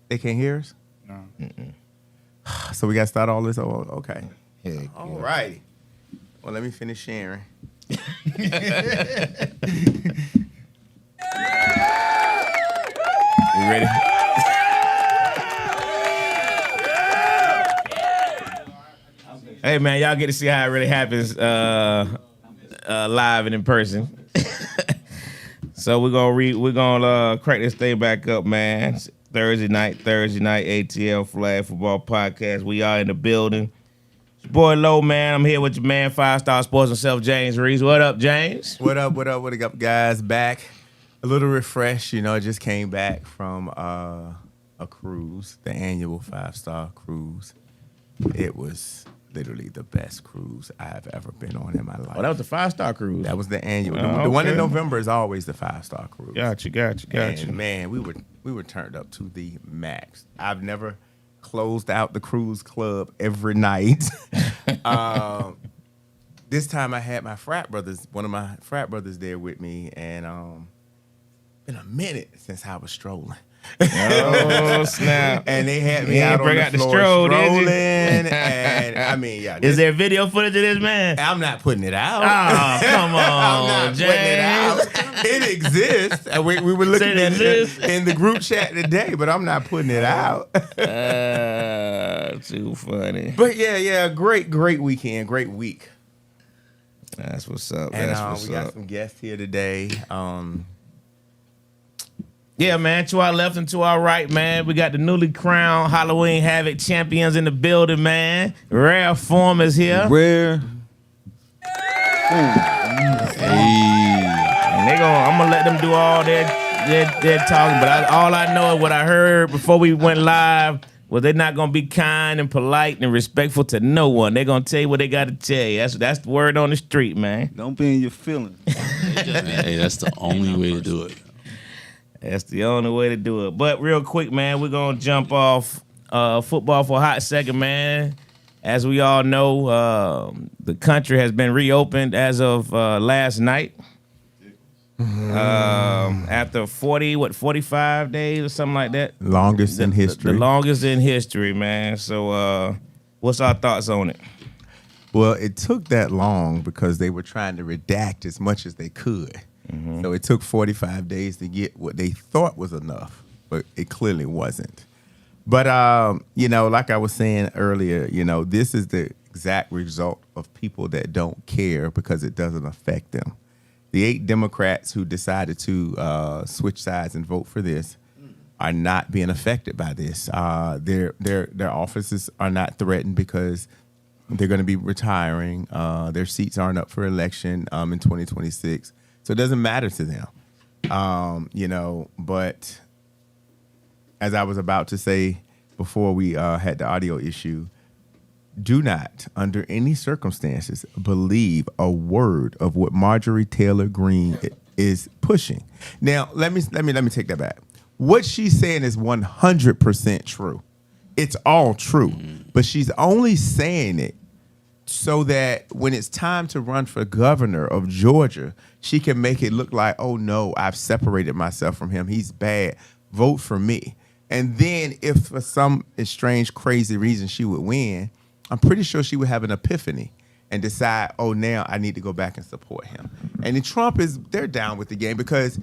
They can't hear us? No. So we got to start all this? Oh, okay. Heck, All right. Well, let me finish sharing. You ready? Hey man, y'all get to see how it really happens live and in person. So we're gonna crank this thing back up, man. It's Thursday night, ATL Flag Football Podcast. We are in the building. It's your boy Low, man. I'm here with your man, 5-star sports himself, James Reese. What up, James? What up, guys? Back. A little refreshed, I just came back from a cruise, the annual 5-star cruise. It was literally the best cruise I've ever been on in my life. Oh, that was the 5-star cruise. That was the annual. Oh, The one in okay. November is always the 5-star cruise. Got you. And man, we were turned up to the max. I've never closed out the cruise club every night. This time I had my frat brothers, one of my frat brothers there with me, and been a minute since I was strolling. Oh snap! And they had me You out ain't bring on out the the floor stroll, did you? strolling, and I mean, yeah. Is there video footage of this man? I'm not putting it out. Oh, come on, I'm not James. putting it out. It exists. And we were looking It at exists? it in the group chat today, but I'm not putting it out. Too funny. But yeah, great weekend, great week. That's what's up. And That's what's we got up. some guests here today. Yeah, man. To our left and to our right, man. We got the newly crowned Halloween Havoc champions in the building, man. Rare Form is here. Rare. And I'm gonna let them do all their talking. But all I know is what I heard before we went live was they're not gonna be kind and polite and respectful to no one. They're gonna tell you what they gotta tell you. That's the word on the street, man. Don't be in your feelings. Hey, that's the only way to do it. That's the only way to do it. But real quick, man, we're gonna jump off football for a hot second, man. As we all know, the country has been reopened as of last night. After 45 days or something like that. Longest in history. The longest in history, man. So what's our thoughts on it? Well, it took that long because they were trying to redact as much as they could. Mm-hmm. So it took 45 days to get what they thought was enough, but it clearly wasn't. But, like I was saying earlier, this is the exact result of people that don't care because it doesn't affect them. The 8 Democrats who decided to switch sides and vote for this are not being affected by this. Their offices are not threatened because they're going to be retiring. Their seats aren't up for election in 2026. So it doesn't matter to them, but as I was about to say before we had the audio issue, do not, under any circumstances, believe a word of what Marjorie Taylor Greene is pushing. Now, let me take that back. What she's saying is 100% true. It's all true, but she's only saying it so that when it's time to run for governor of Georgia, she can make it look like, oh no, I've separated myself from him. He's bad. Vote for me. And then if for some strange, crazy reason she would win, I'm pretty sure she would have an epiphany and decide, oh, now I need to go back and support him. And then Trump they're down with the game because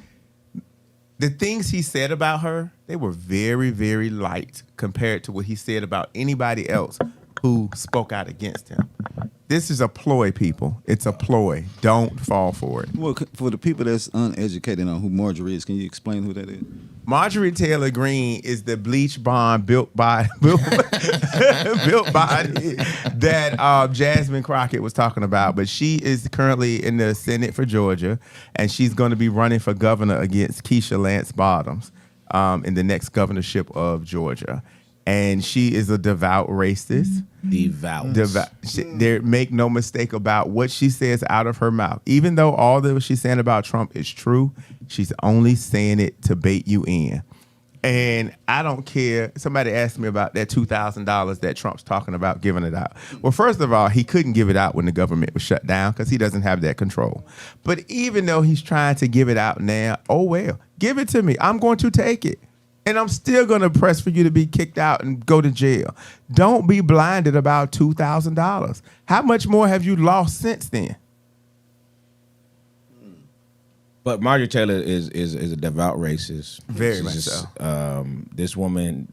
the things he said about her, they were very, very light compared to what he said about anybody else who spoke out against him. This is a ploy, people. It's a ploy. Don't fall for it. Well, for the people that's uneducated on who Marjorie is, can you explain who that is? Marjorie Taylor Greene is the bleach blonde built body that Jasmine Crockett was talking about. But she is currently in the Senate for Georgia, and she's going to be running for governor against Keisha Lance Bottoms in the next governorship of Georgia. And she is a devout racist. Make no mistake about what she says out of her mouth. Even though all that she's saying about Trump is true, she's only saying it to bait you in. And I don't care. Somebody asked me about that $2,000 that Trump's talking about giving it out. Well, first of all, he couldn't give it out when the government was shut down because he doesn't have that control. But even though he's trying to give it out now, oh well, give it to me. I'm going to take it. And I'm still going to press for you to be kicked out and go to jail. Don't be blinded about $2,000. How much more have you lost since then? But Marjorie Taylor is a devout racist. Very She's much just, so. This woman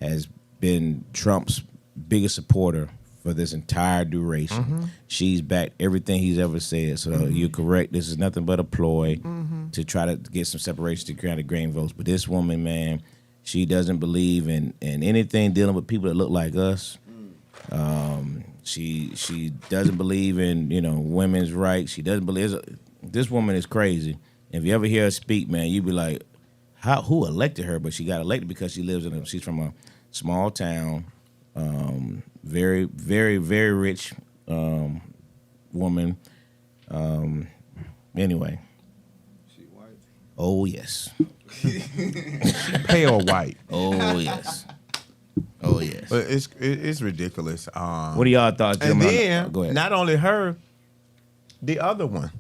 has been Trump's biggest supporter for this entire duration. Mm-hmm. She's backed everything he's ever said. So you're correct. This is nothing but a ploy to try to get some separation to create grain votes. But this woman, man, she doesn't believe in anything dealing with people that look like us. She doesn't believe in women's rights. She doesn't believe. This woman is crazy. If you ever hear her speak, man, you'd be like, who elected her? But she got elected because she's from a small town, very, very, very rich woman. Anyway. She white? Oh, yes. Pale white. Oh, yes. Oh, yes. But it's ridiculous. What are y'all thoughts? And then, go ahead. not only her, the other one.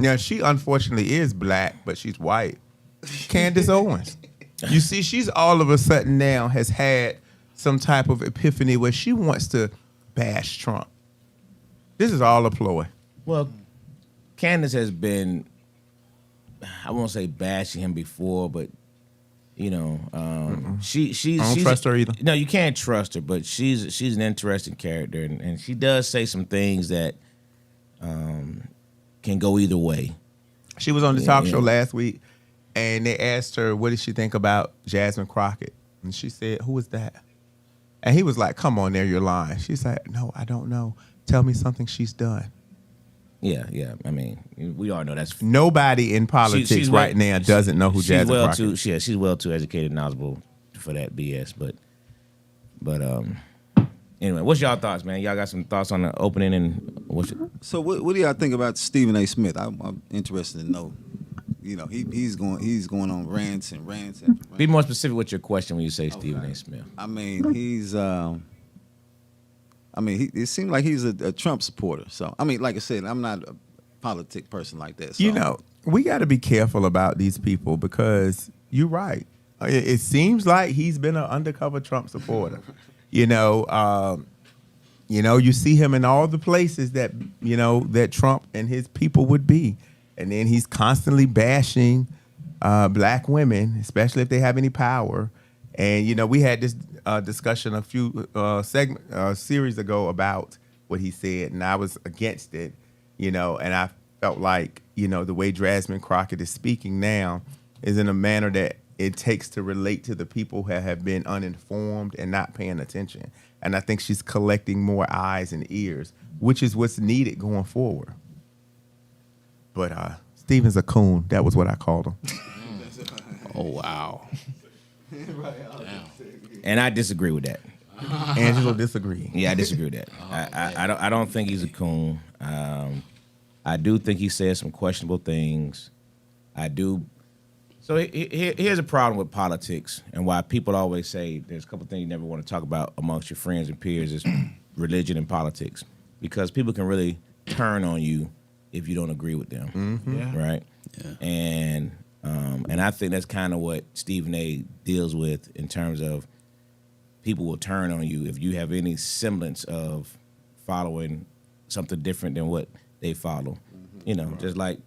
Now, she unfortunately is black, but she's white. Candace Owens. You see, she's all of a sudden now has had some type of epiphany where she wants to bash Trump. This is all a ploy. Well, Candace has been, I won't say bashing him before, but she's I don't trust her either. No, you can't trust her, but she's an interesting character, and she does say some things that can go either way. She was on the talk show last week, and they asked her, what did she think about Jasmine Crockett? And she said, who is that? And he was like, come on there, you're lying. She's like, no, I don't know. Tell me something she's done. Yeah. I mean, we all know that's... Nobody in politics she's right now doesn't know who Jasmine Crockett is. She's well too educated and knowledgeable for that BS. But anyway, what's y'all thoughts, man? Y'all got some thoughts on the opening and what's it? So what do y'all think about Stephen A. Smith? I'm interested to know. He's going on rants and rants. Be more specific with your question when you say Stephen A. Smith. I mean, he's. It seemed like he's a Trump supporter. So I mean, like I said, I'm not a politic person like that. So. We got to be careful about these people because you're right. It seems like he's been an undercover Trump supporter. You see him in all the places that that Trump and his people would be. And then he's constantly bashing black women, especially if they have any power. And, we had this discussion a few series ago about what he said, and I was against it, and I felt like, the way Jasmine Crockett is speaking now is in a manner that it takes to relate to the people who have been uninformed and not paying attention. And I think she's collecting more eyes and ears, which is what's needed going forward. But Steven's a coon. That was what I called him. Oh, wow. And I disagree with that. Angelo disagree. Yeah, I disagree with that. I don't think he's a coon. I do think he says some questionable things. I do. So here's a problem with politics and why people always say there's a couple things you never want to talk about amongst your friends and peers is religion and politics, because people can really turn on you if you don't agree with them, right? Yeah. And I think that's kind of what Stephen A. deals with in terms of people will turn on you if you have any semblance of following something different than what they follow. Just like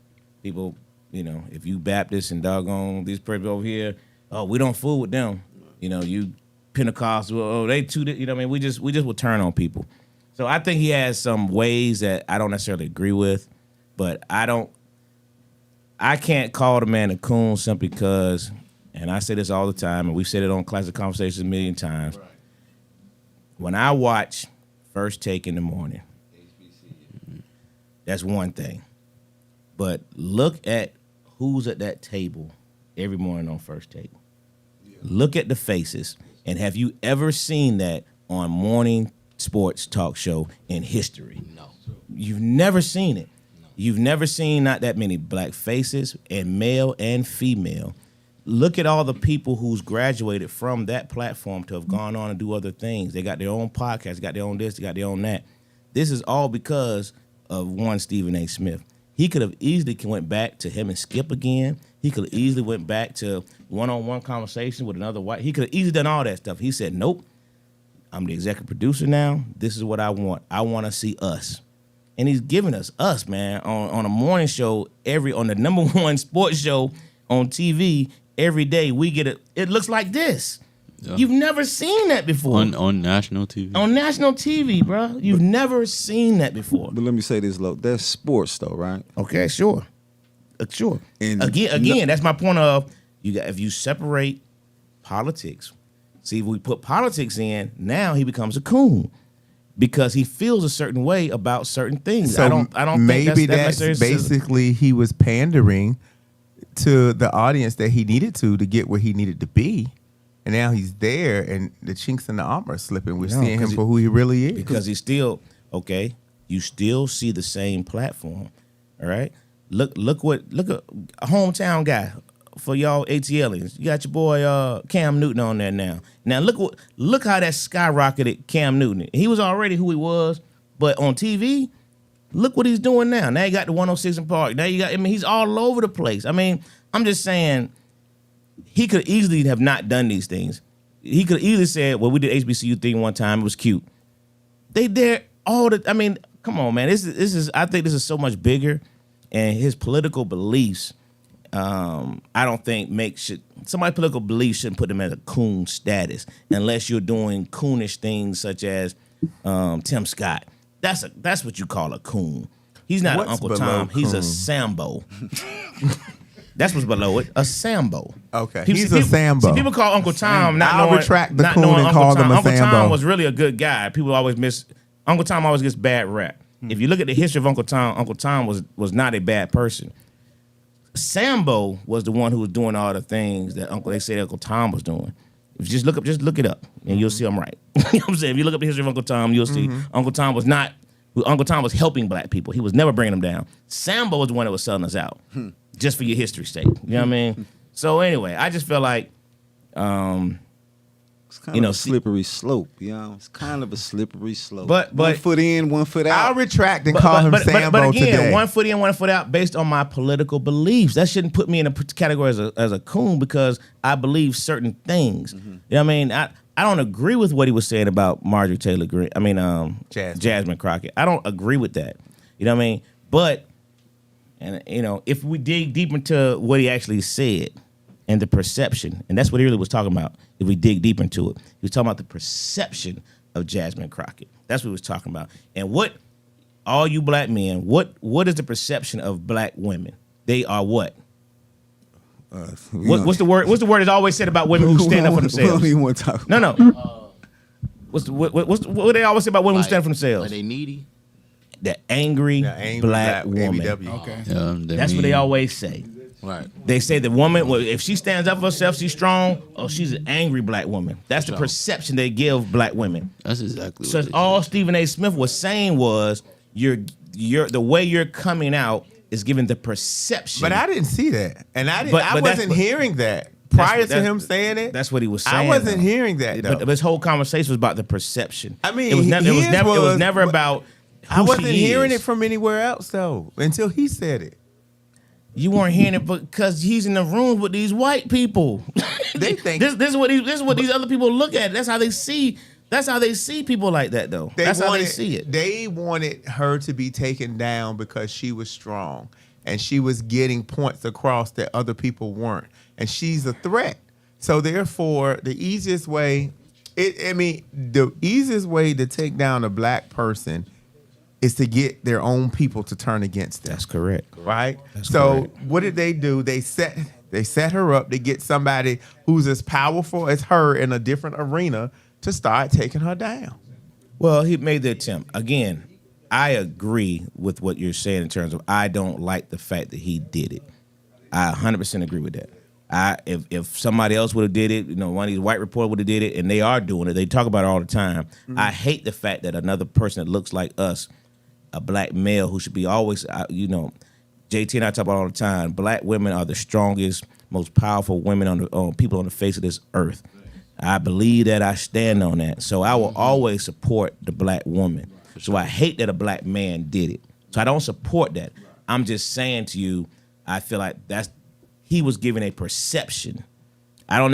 people, if you Baptist and doggone these people over here, oh, we don't fool with them. You Pentecostal, oh, they too, we just will turn on people. So I think he has some ways that I don't necessarily agree with. But I can't call the man a coon simply because, and I say this all the time, and we've said it on Classic Conversations a million times. Right. When I watch First Take in the morning, that's one thing. But look at who's at that table every morning on First Take. Yeah. Look at the faces. And have you ever seen that on morning sports talk show in history? No. You've never seen it. You've never seen not that many black faces, and male and female. Look at all the people who's graduated from that platform to have gone on and do other things. They got their own podcast, got their own this, they got their own that. This is all because of one Stephen A. Smith. He could have easily went back to him and Skip again. He could have easily went back to one-on-one conversation with another white. He could have easily done all that stuff. He said, nope, I'm the executive producer now. This is what I want. I want to see us. And he's giving us, man, on a morning show, on the number one sports show on TV, every day we get it looks like this. Yeah. You've never seen that before. On national TV. On national TV, bro. You've never seen that before. But let me say this, Lo. That's sports, though, right? Okay, sure. Sure. And again, that's my point of if you separate politics. See, if we put politics in, now he becomes a coon because he feels a certain way about certain things. So I don't maybe think that's basically he was pandering to the audience that he needed to get where he needed to be. And now he's there, and the chinks in the armor are slipping. We're seeing him for who he really is. Because he's still, okay, you still see the same platform, all right? Look at a hometown guy for y'all ATLians. You got your boy Cam Newton on there now. Now look how that skyrocketed Cam Newton. He was already who he was, but on TV, look what he's doing now. Now you got the 106 in Park. Now he's all over the place. I mean, I'm just saying, he could easily have not done these things. He could easily said, well, we did HBCU thing one time. It was cute. They there all the, I mean, come on, man. This is I think this is so much bigger. And his political beliefs, I don't think somebody's political beliefs shouldn't put them at a coon status unless you're doing coonish things such as Tim Scott. That's what you call a coon. He's not an Uncle Tom. Coon? He's a Sambo. That's what's below it. A Sambo. Okay. He's a Sambo. See, people call Uncle Tom I'll retract the coon and call him a Uncle Sambo. Tom was really a good guy. People always Uncle Tom always gets bad rap. If you look at the history of Uncle Tom was not a bad person. Sambo was the one who was doing all the things that they said Uncle Tom was doing. If you just look it up, and you'll see I'm right. You know what I'm saying? If you look up the history of Uncle Tom, you'll see Uncle Tom was helping black people. He was never bringing them down. Sambo was the one that was selling us out, just for your history's sake. You know what I mean? So anyway, I just feel like, it's kind of a slippery slope. It's kind of a slippery slope. But 1 foot in, 1 foot out. I'll retract and call him Sambo but again, today. 1 foot in, 1 foot out, based on my political beliefs. That shouldn't put me in a category as a coon because I believe certain things. You know what I mean? I don't agree with what he was saying about Marjorie Taylor Greene. I mean, Jasmine Crockett. I don't agree with that. You know what I mean? But, and if we dig deep into what he actually said and the perception, and that's what he really was talking about, if we dig deep into it. He was talking about the perception of Jasmine Crockett. That's what he was talking about. And what, all you black men, what is the perception of black women? They are what? What's the word? What's the word that's always said about women who stand up for themselves? We don't even want to talk. No. What they always say about women who stand for themselves? Are they needy? The angry black woman. Okay. That's what they always say. Right. They say the woman, well, if she stands up for herself, she's strong. Oh, she's an angry black woman. That's the perception they give black women. That's exactly. So all Stephen A. Smith was saying was, the way you're coming out is giving the perception. But I didn't see that, and I wasn't hearing that prior to him saying it. That's what he was saying. I wasn't hearing that. Though. But this whole conversation was about the perception. I mean, it was never about. I wasn't hearing it from anywhere else though until he said it. You weren't hearing it because he's in the room with these white people. They think this is what these other people look at. That's how they see. That's how they see people like that, though. How they see it. They wanted her to be taken down because she was strong and she was getting points across that other people weren't, and she's a threat. So therefore, the easiest way to take down a black person is to get their own people to turn against them. That's correct. Right? That's so correct. What did they do? They set her up to get somebody who's as powerful as her in a different arena to start taking her down. Well, he made the attempt. Again, I agree with what you're saying in terms of I don't like the fact that he did it. I 100% agree with that. If somebody else would have did it, one of these white reporters would have did it, and they are doing it. They talk about it all the time. Mm-hmm. I hate the fact that another person that looks like us, a black male who should be always, JT and I talk about all the time, black women are the strongest, most powerful women on people on the face of this earth. I believe that. I stand on that. So I will always support the black woman. So I hate that a black man did it. So I don't support that. I'm just saying to you, I feel like he was giving a perception. I don't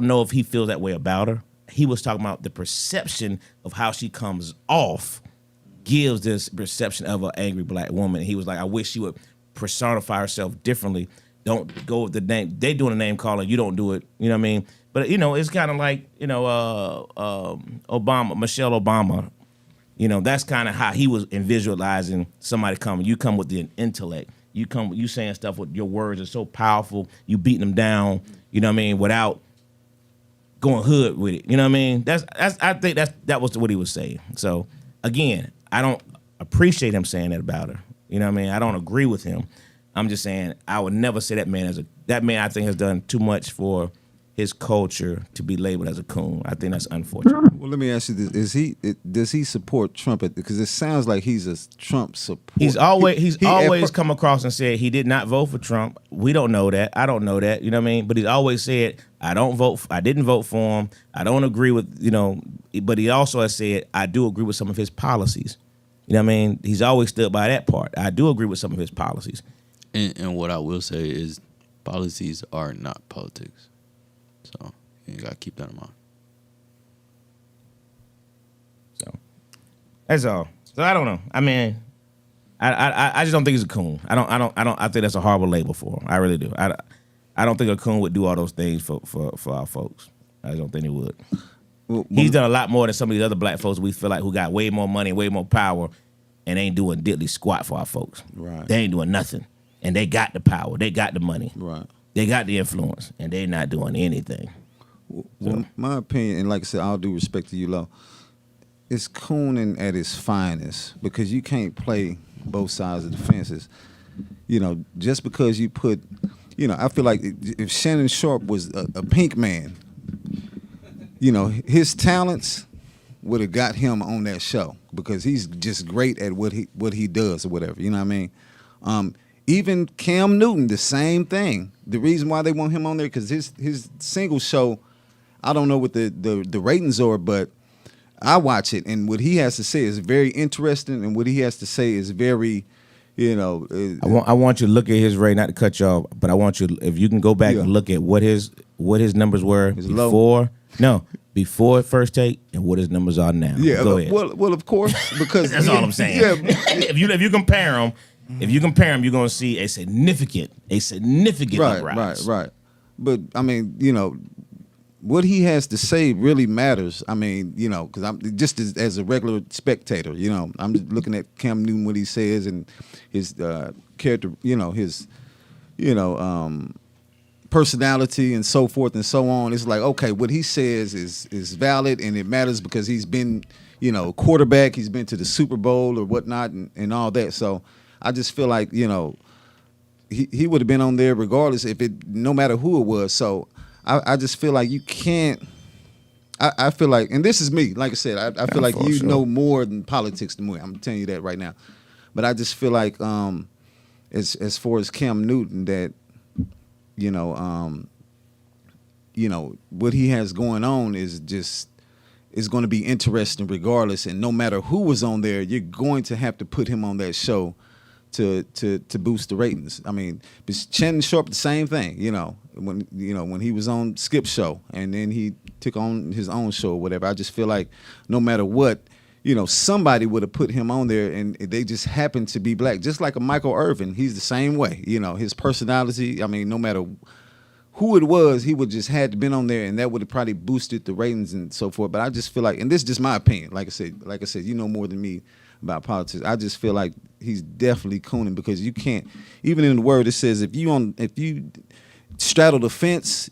know if he feels that way about her. He was talking about the perception of how she comes off gives this perception of an angry black woman. He was like, I wish she would personify herself differently. Don't go with the name. They doing a name calling. You don't do it. You know what I mean? But, it's kind of like, Michelle Obama. That's kind of how he was visualizing somebody coming. You come with the intellect. You saying stuff with your words are so powerful. You beating them down, you know what I mean, without going hood with it. You know what I mean? I think that was what he was saying. So, again, I don't appreciate him saying that about her. You know what I mean? I don't agree with him. I'm just saying I would never say that man I think has done too much for his culture to be labeled as a coon. I think that's unfortunate. Well, let me ask you this: does he support Trump? Because it sounds like he's a Trump supporter. He's always come across and said he did not vote for Trump. We don't know that. I don't know that. You know what I mean? But he's always said I didn't vote for him. I don't agree with But he also has said I do agree with some of his policies. You know what I mean? He's always stood by that part. I do agree with some of his policies. And what I will say is policies are not politics. So you got to keep that in mind. So that's all. So I don't know. I mean, I just don't think he's a coon. I think that's a horrible label for him. I really do. I don't think a coon would do all those things for our folks. I don't think he would. Well, he's done a lot more than some of these other black folks we feel like who got way more money, way more power, and ain't doing diddly squat for our folks. Right. They ain't doing nothing. And they got the power. They got the money. Right. They got the influence, and they're not doing anything. Well, my opinion, and like I said, all due respect to you, Lo, it's cooning at its finest because you can't play both sides of the fences. Just because you put, I feel like if Shannon Sharp was a pink man, his talents would have got him on that show because he's just great at what he does or whatever. You know what I mean? Even Cam Newton, the same thing. The reason why they want him on there because his single show, I don't know what the ratings are, but I watch it and what he has to say is very interesting, and what he has to say is very, I want you to look at his rate, not to cut you off, but I want you, if you can go back and look at what his numbers were before First Take and what his numbers are now. Yeah, go ahead. Well, of course, because that's all I'm saying. Yeah. if you compare them. If you compare them, you're going to see a significant rise. Right. But, I mean, what he has to say really matters. I mean, because I'm just as a regular spectator, I'm just looking at Cam Newton, what he says, and his character, his, personality and so forth and so on. It's like, okay, what he says is valid, and it matters because he's been, quarterback. He's been to the Super Bowl or whatnot and all that. So I just feel like, he would have been on there regardless no matter who it was. So I just feel like you can't. I feel like, and this is me, like I said, I feel like you know more than politics than me. I'm telling you that right now. But I just feel like as far as Cam Newton, that what he has going on is going to be interesting regardless. And no matter who was on there, you're going to have to put him on that show to boost the ratings. I mean, Shannon Sharp, the same thing. When he was on Skip's show and then he took on his own show or whatever. I just feel like no matter what, somebody would have put him on there, and they just happened to be black. Just like a Michael Irvin, he's the same way. His personality. I mean, no matter who it was, he would just had to been on there, and that would have probably boosted the ratings and so forth. But I just feel like, and this is just my opinion. Like I said, you know more than me about politics. I just feel like he's definitely cooning because you can't. Even in the word, it says if you straddle the fence,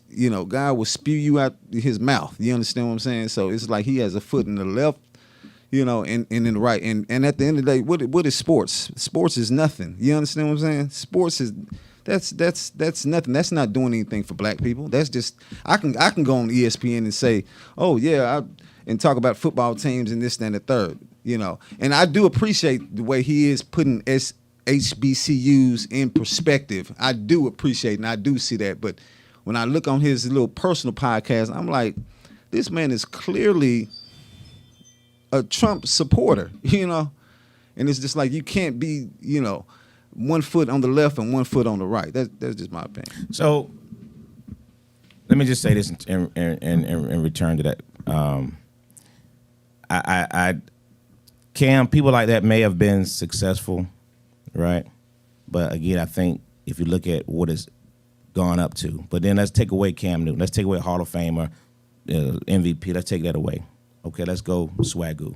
God will spew you out his mouth. You understand what I'm saying? So it's like he has a foot in the left, and in the right. And at the end of the day, what is sports? Sports is nothing. You understand what I'm saying? Sports is that's nothing. That's not doing anything for black people. That's just I can go on ESPN and say, oh yeah, and talk about football teams and this, that, and the third. And I do appreciate the way he is putting HBCUs in perspective. I do appreciate and I do see that. But when I look on his little personal podcast, I'm like, this man is clearly a Trump supporter, And it's just like you can't be, one foot on the left and one foot on the right. That's just my opinion. So let me just say this in return to that. Cam, people like that may have been successful, right? But again, I think if you look at what it's gone up to, but then let's take away Cam Newton. Let's take away Hall of Famer, MVP. Let's take that away. Okay, let's go Swagoo.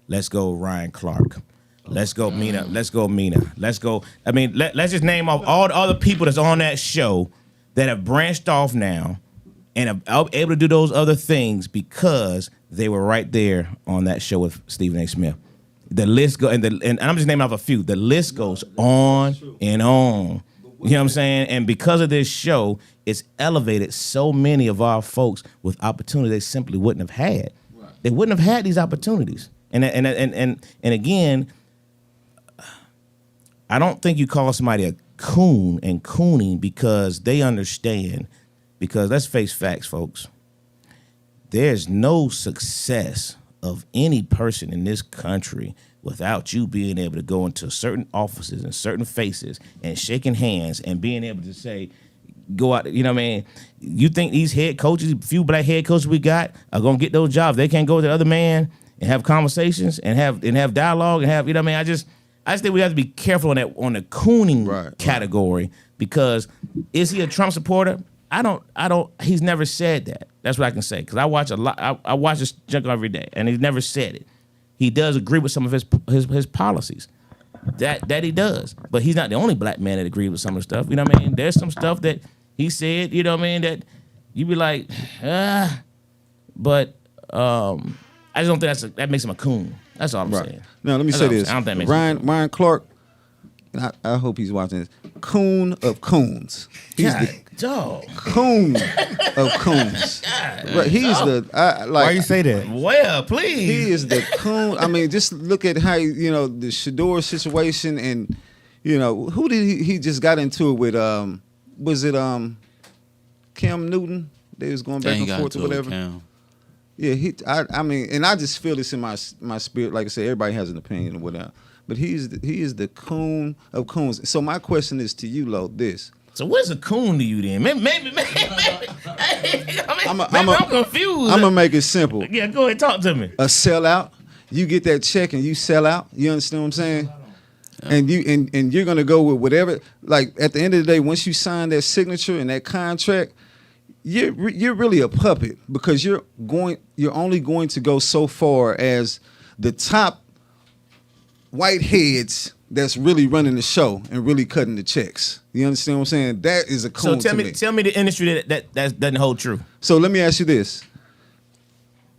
Let's go Ryan Clark. Let's go Mina. Let's go Mina. Let's go. I mean, let's just name off all the other people that's on that show that have branched off now and are able to do those other things because they were right there on that show with Stephen A. Smith. The list goes, and I'm just naming off a few. The list goes on and on. You know what I'm saying? And because of this show, it's elevated so many of our folks with opportunity they simply wouldn't have had. Right. They wouldn't have had these opportunities. And again, I don't think you call somebody a coon and cooning because they understand. Because let's face facts, folks. There's no success of any person in this country without you being able to go into certain offices and certain faces and shaking hands and being able to say, go out, you know what I mean? You think these head coaches, few black head coaches we got, are gonna get those jobs? They can't go to the other man and have conversations and have dialogue and have, you know what I mean? I just think we have to be careful on the cooning category because is he a Trump supporter? I don't. He's never said that. That's what I can say because I watch a lot. I watch this junk every day, and he's never said it. He does agree with some of his policies. That he does, but he's not the only black man that agrees with some of the stuff. You know what I mean? There's some stuff that he said. You know what I mean? That you be like, but I just don't think that makes him a coon. That's all I'm saying. Now let me say this. I don't think it makes Ryan Clark. And I hope he's watching this. Coon of coons. He's the coon of coons. Right, he's why you say that? Well, please. He is the coon. I mean, just look at how the Shador situation, and who did he just got into it with? Was it Cam Newton? They was going back and forth or whatever. Yeah, I mean, and I just feel this in my spirit. Like I said, everybody has an opinion or whatever. But he is the coon of coons. So my question is to you, Lo, this. So what's a coon to you then? Maybe I'm confused. I'm gonna make it simple. Yeah, go ahead, talk to me. A sellout. You get that check and you sell out. You understand what I'm saying? Yeah. And you're gonna go with whatever. Like at the end of the day, once you sign that signature and that contract, you're really a puppet because you're only going to go so far as the top white heads that's really running the show and really cutting the checks. You understand what I'm saying? That is a coon to me. Tell me the industry that doesn't hold true. So let me ask you this.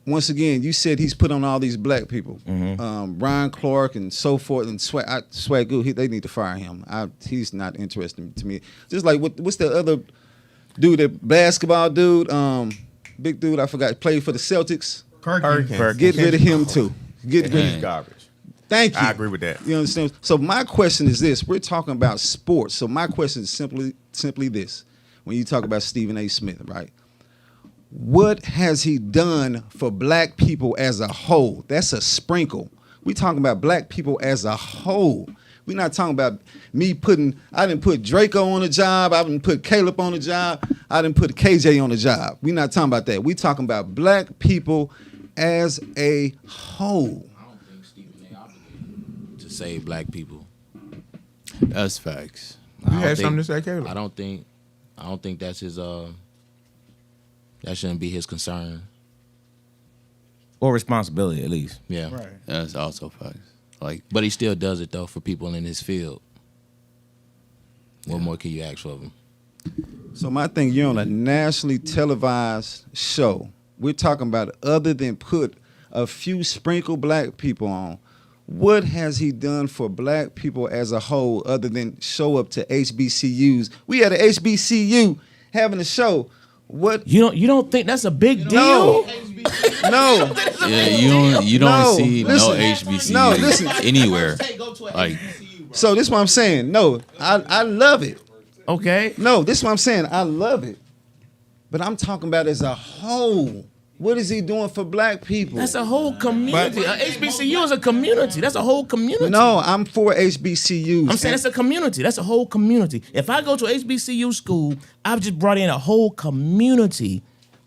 Once again, you said he's put on all these black people. Mm-hmm. Ryan Clark and so forth and Swagoo, they need to fire him. He's not interesting to me. Just like what's the other dude, that basketball dude, big dude, I forgot, played for the Celtics. Perkins. Get rid of him too. Get rid of garbage. Thank you. I agree with that. You understand? So my question is this. We're talking about sports. So my question is simply this. When you talk about Stephen A. Smith, right? What has he done for black people as a whole? That's a sprinkle. We're talking about black people as a whole. We're not talking about I didn't put Draco on a job. I didn't put Caleb on a job. I didn't put KJ on a job. We're not talking about that. We're talking about black people as a whole. Save black people. That's facts. You had something to say, Caleb? I don't think that's his that shouldn't be his concern. Or responsibility at least. Yeah. Right. That's also facts. But he still does it though for people in his field. What more can you ask of him? So my thing, you're on a nationally televised show. We're talking about other than put a few sprinkle black people on. What has he done for black people as a whole other than show up to HBCUs? We had an HBCU having a show. What you don't think that's a big deal? No. Yeah, you don't see no HBCU anywhere. So this is what I'm saying. No, I love it. Okay. No, this is what I'm saying. I love it. But I'm talking about as a whole. What is he doing for black people? That's a whole community. HBCU is a community. That's a whole community. No, I'm for HBCUs. I'm saying it's a community. That's a whole community. If I go to HBCU school, I've just brought in a whole community.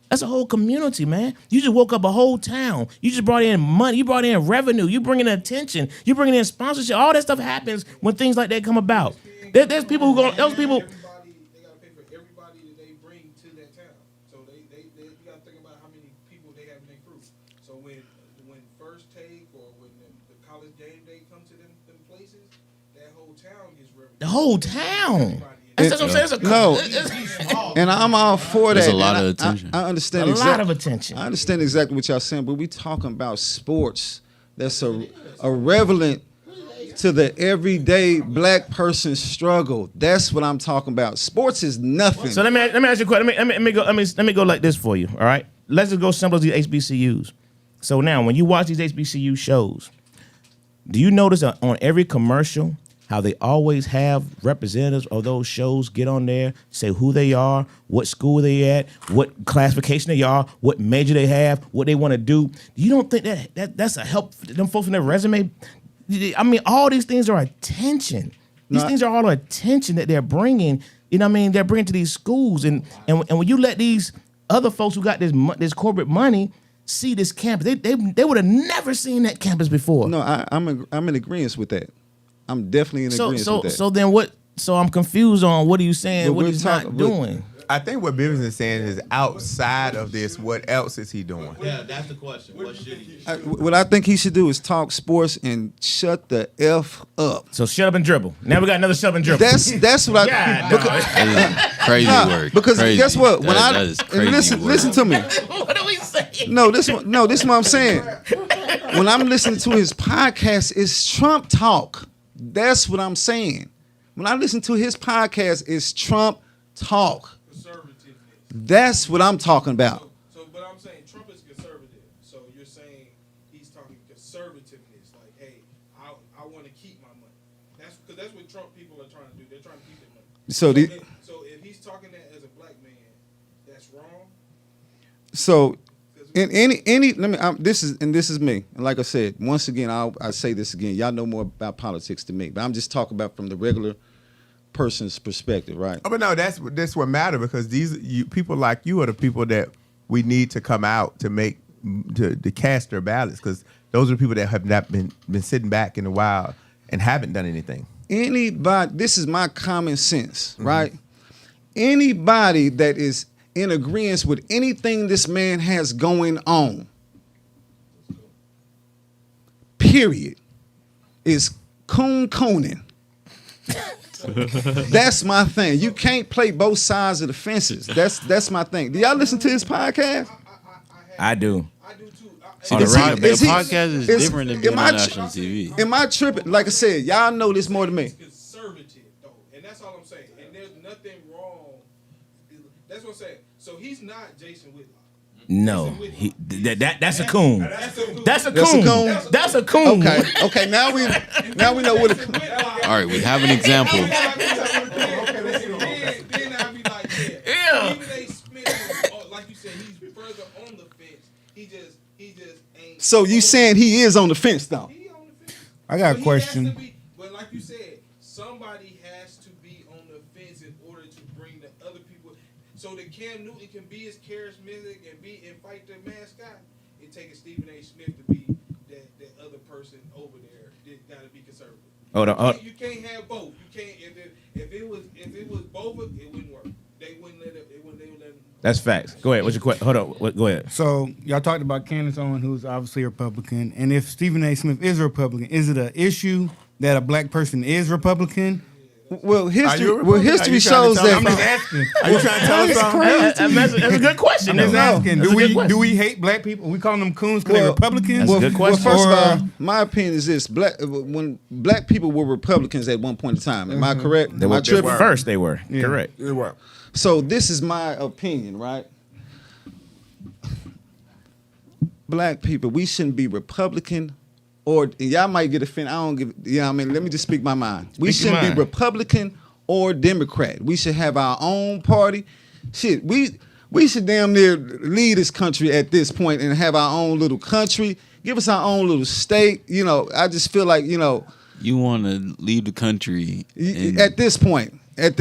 That's a whole community, man. You just woke up a whole town. You just brought in money. You brought in revenue. You bringing in attention. You bringing in sponsorship. All that stuff happens when things like that come about. There's people who go. Those people. They gotta pay for everybody that they bring to that town. So they you gotta think about how many people they have in their crew. So when first take or when the college game day come to them places, that whole town gets revenue. The whole town. That's what I'm saying. No, and I'm all for that. There's a lot And of attention. I understand A lot of attention. I understand exactly what y'all saying, but we talking about sports that's a relevant to the everyday black person's struggle. That's what I'm talking about. Sports is nothing. So let me ask you a question. Let me go like this for you. All right. Let's just go simple as these HBCUs. So now, when you watch these HBCU shows, do you notice on every commercial how they always have representatives of those shows get on there, say who they are, what school they at, what classification they are, what major they have, what they want to do? You don't think that's a help for them folks in their resume? I mean, all these things are attention. These things are all attention that they're bringing. You know what I mean? They're bringing to these schools, and when you let these other folks who got this corporate money see this campus, they would have never seen that campus before. No, I'm in agreement with that. I'm definitely in agreement with that. So then what? So I'm confused on what are you saying? But What he's not doing? I think what Bivens is saying is outside of this, what else is he doing? Yeah, that's the question. What should he do? What I think he should do is talk sports and shut the F up. So shut up and dribble. Now we got another shut up and dribble. That's what I. God, because, That is crazy work. Because Crazy. guess what? When that I is crazy work. listen to me. What are we saying? No, this is what I'm saying. When I'm listening to his podcast, it's Trump talk. That's what I'm saying. When I listen to his podcast, it's Trump talk. Conservative. That's what I'm talking about. So, but I'm saying Trump is conservative. So you're saying he's talking conservativeness. Like, hey, I want to keep my money. That's because that's what Trump people are trying to do. They're trying to keep their money. So if he's talking that as a black man, that's wrong. So in any let me this is me. And like I said, once again, I say this again. Y'all know more about politics than me, but I'm just talking about from the regular person's perspective, right? Oh, but no, that's what matters, because people like you are the people that we need to come out to cast their ballots, because those are the people that have not been sitting back in a while and haven't done anything. Anybody, this is my common sense, right? Anybody that is in agreement with anything this man has going on, period, is cooning. That's my thing. You can't play both sides of the fences. That's my thing. Do y'all listen to his podcast? I do. I do too. See, Is the he- podcast is different than being am on I national TV. Am I tripping? Like I said, y'all know this more than me. He's conservative though, and that's all I'm saying. And there's nothing wrong. That's what I'm saying. So he's not Jason Whitlock. No, that's a coon. That's a That's a coon. coon? That's a coon. Okay. Now we know what. All right, we have an example. Then I'd be like, Yeah. Even A. Smith, like you said, he's further on the fence. He just ain't. So you saying he is on the fence though? He on the fence. I got a But he question. has to be- But like you said, somebody has to be on the fence in order to bring the other people. So that Cam Newton can be as charismatic and fight the mascot. It takes Stephen A. Smith to be that other person over there. That got to be conservative. Hold on. You can't have both. You can't. If it was both, it wouldn't work. They wouldn't let it. They wouldn't let it. That's facts. Go ahead. What's your question? Hold on. Go ahead. So y'all talked about Candace Owens, who's obviously a Republican, and if Stephen A. Smith is a Republican, is it an issue that a black person is Republican? Well, history. you a Well, Republican? Are history you trying to shows tell that. me I'm just asking. Are you trying to tell us something? That's a good question. I'm just though. asking. That's a good question. Do we hate black people? We call them coons because they're Well, Republicans? That's a good question. Well, first Or- of all, my opinion is this: when black people were Republicans at one point in time. Am I correct? They Am I were tripping? first. They were Yeah. correct. So this is my opinion, right? Black people, we shouldn't be Republican, or y'all might get offended. I don't give. Yeah, I mean, let me just speak my mind. We Speak your shouldn't mind. be Republican or Democrat. We should have our own party. Shit, We should damn near lead this country at this point and have our own little country. Give us our own little state. You know, I just feel like, you know, You want to leave the country and, at this point. As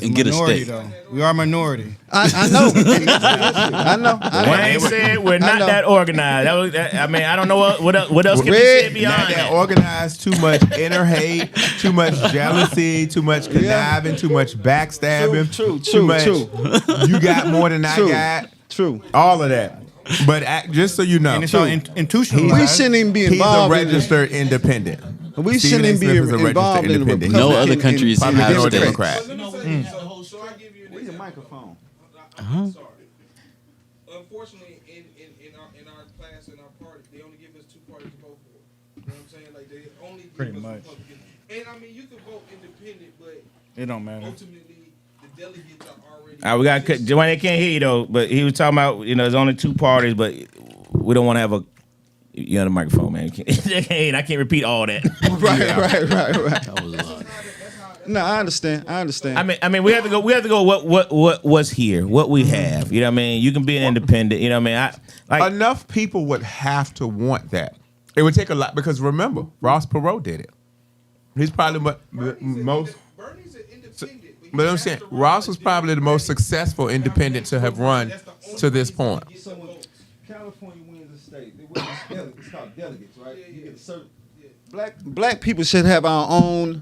and get a minority, state. though. We are a minority. I know. I know. Wayne said we're not know. that organized. I mean, I don't know what else can be Red, said beyond Not that that. organized, too much inner hate, too much jealousy, too much conniving, too much backstabbing. True. Too much, You got more than I True. got. True. All of that. But just so you know, And it's all institutionalized. We shouldn't even be he's a involved. registered independent. We Stephen shouldn't A. be Smith is a involved registered in the independent. No Republican other and countries have Republican or states. Democrat. Let me say this. So I give you an Where's your example. microphone? I'm sorry. Unfortunately, in our class in our party, they only give us 2 parties to vote for. You know what I'm saying? Like they only give Pretty us much. Republican. And I mean, you can vote independent, but It don't matter. ultimately the delegates are already. We got Dwayne. Can't hear you though, but he was talking about there's only 2 parties, but we don't want to have a. You know the microphone, man. I can't repeat all that. Right. That was a lot. No, I understand. I mean, we have to go. We have to go. What's here? What we have. You know what I mean? You can be an independent. You know what I mean? Enough people would have to want that. It would take a lot because remember, Ross Perot did it. He's probably most. Bernie's an independent. But I'm saying Ross was probably the most successful independent to have run to this point. So when California wins a state, they win delegates. It's called delegates, right? You get a certain black people should have our own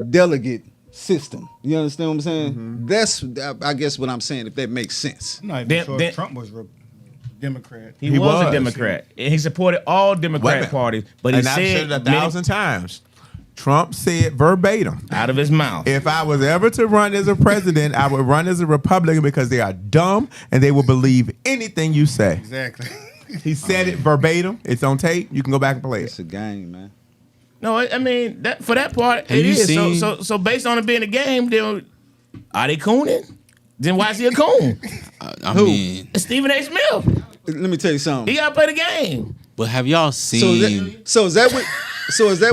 delegate system. You understand what I'm saying? That's I guess what I'm saying. If that makes sense. I'm not even Then- sure then- if Trump was Democrat. he was a was. Democrat, and he supported all Wait a Democrat minute. parties. But he And I've said said it 1,000 times. Trump said verbatim, out of his mouth. if I was ever to run as a president, I would run as a Republican because they are dumb and they will believe anything you say. Exactly. He said it verbatim. It's on tape. You can go back and play It's it. a game, man. No, I mean that for that part Have it you is. seen- So based on it being a game, then are they cooning? Then why is he a coon? I mean, It's Stephen A. Smith. Let me tell you something. He gotta play the game. but have y'all seen? So is that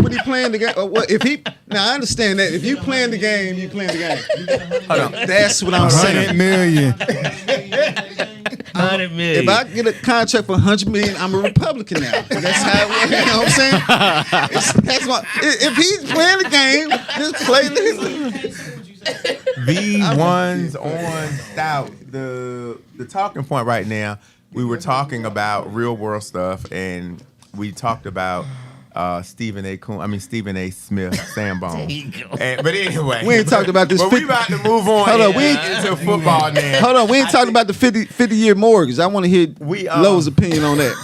what he playing the game? Or what if he? Now I understand that if you playing the game, you playing the game. Hold on. That's what I'm 100 saying. million. 100 million. If I get a contract for 100 million, I'm a Republican now. That's how it works. You know what I'm saying? That's why. If he's playing the game, just play the. V1's on stout. The talking point right now, we were talking about real world stuff, and we talked about Stephen A. Smith, Sambone. But anyway, We ain't talked about this But we about to move on Hold on, we ain't- into football now. Hold on, we ain't talking about the 50-year mortgage. I want to hear Lowe's opinion on that.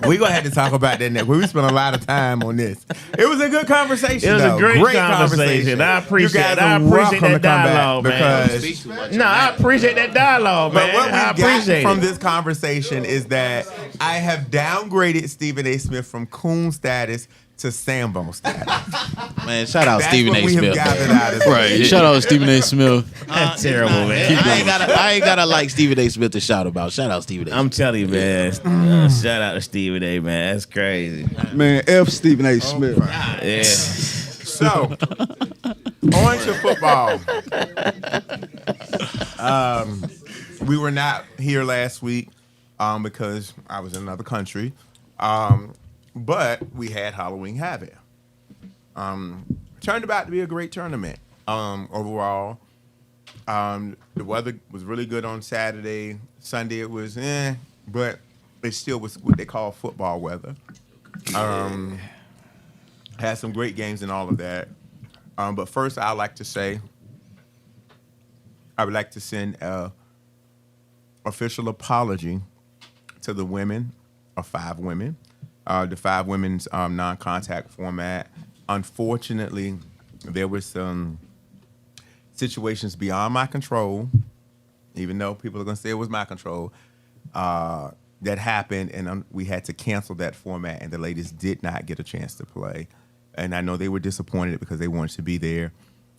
We gonna have to talk about that next. We spent a lot of time on this. It was a good conversation. It was though. a great conversation. I appreciate You guys I are appreciate welcome that to come back dialogue, man. because No, I appreciate that dialogue, But man. what we I got appreciate from it. this conversation is that I have downgraded Stephen A. Smith from coon status to Sambone status. Man, shout out That's Stephen what A. we have Smith. gathered out of this. Right. Shout out Stephen A. Smith. That's terrible, man. I ain't gotta like Stephen A. Smith to shout about. Shout out Stephen A. I'm telling you, man. Shout out to Stephen A. Man, that's crazy. Man, F. Stephen A. Smith. Yeah. So, on to football. We were not here last week because I was in another country. But we had Halloween Havoc. Turned out to be a great tournament overall. The weather was really good on Saturday. Sunday it was but it still was what they call football weather. Had some great games and all of that. But first, I would like to send a official apology to the women, or 5 women. The 5 women's non-contact format. Unfortunately, there were some situations beyond my control, even though people are going to say it was my control, that happened, and we had to cancel that format, and the ladies did not get a chance to play. And I know they were disappointed because they wanted to be there.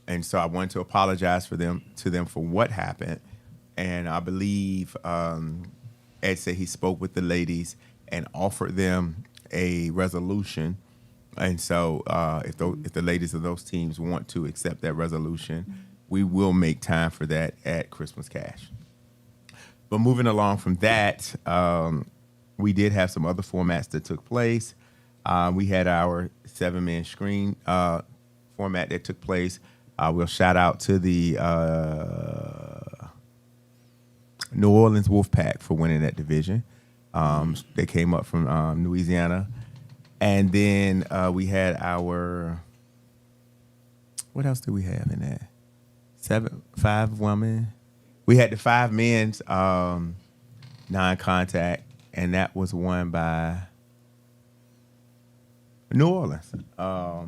And so I wanted to apologize to them for what happened. And I believe Ed said he spoke with the ladies and offered them a resolution. And so if the ladies of those teams want to accept that resolution, we will make time for that at Christmas Cash. But moving along from that, we did have some other formats that took place. We had our 7-man screen format that took place. We'll shout out to the New Orleans Wolfpack for winning that division. They came up from Louisiana. And then we had our, what else did we have in that? 5 women. We had the 5 men's non-contact, and that was won by New Orleans. The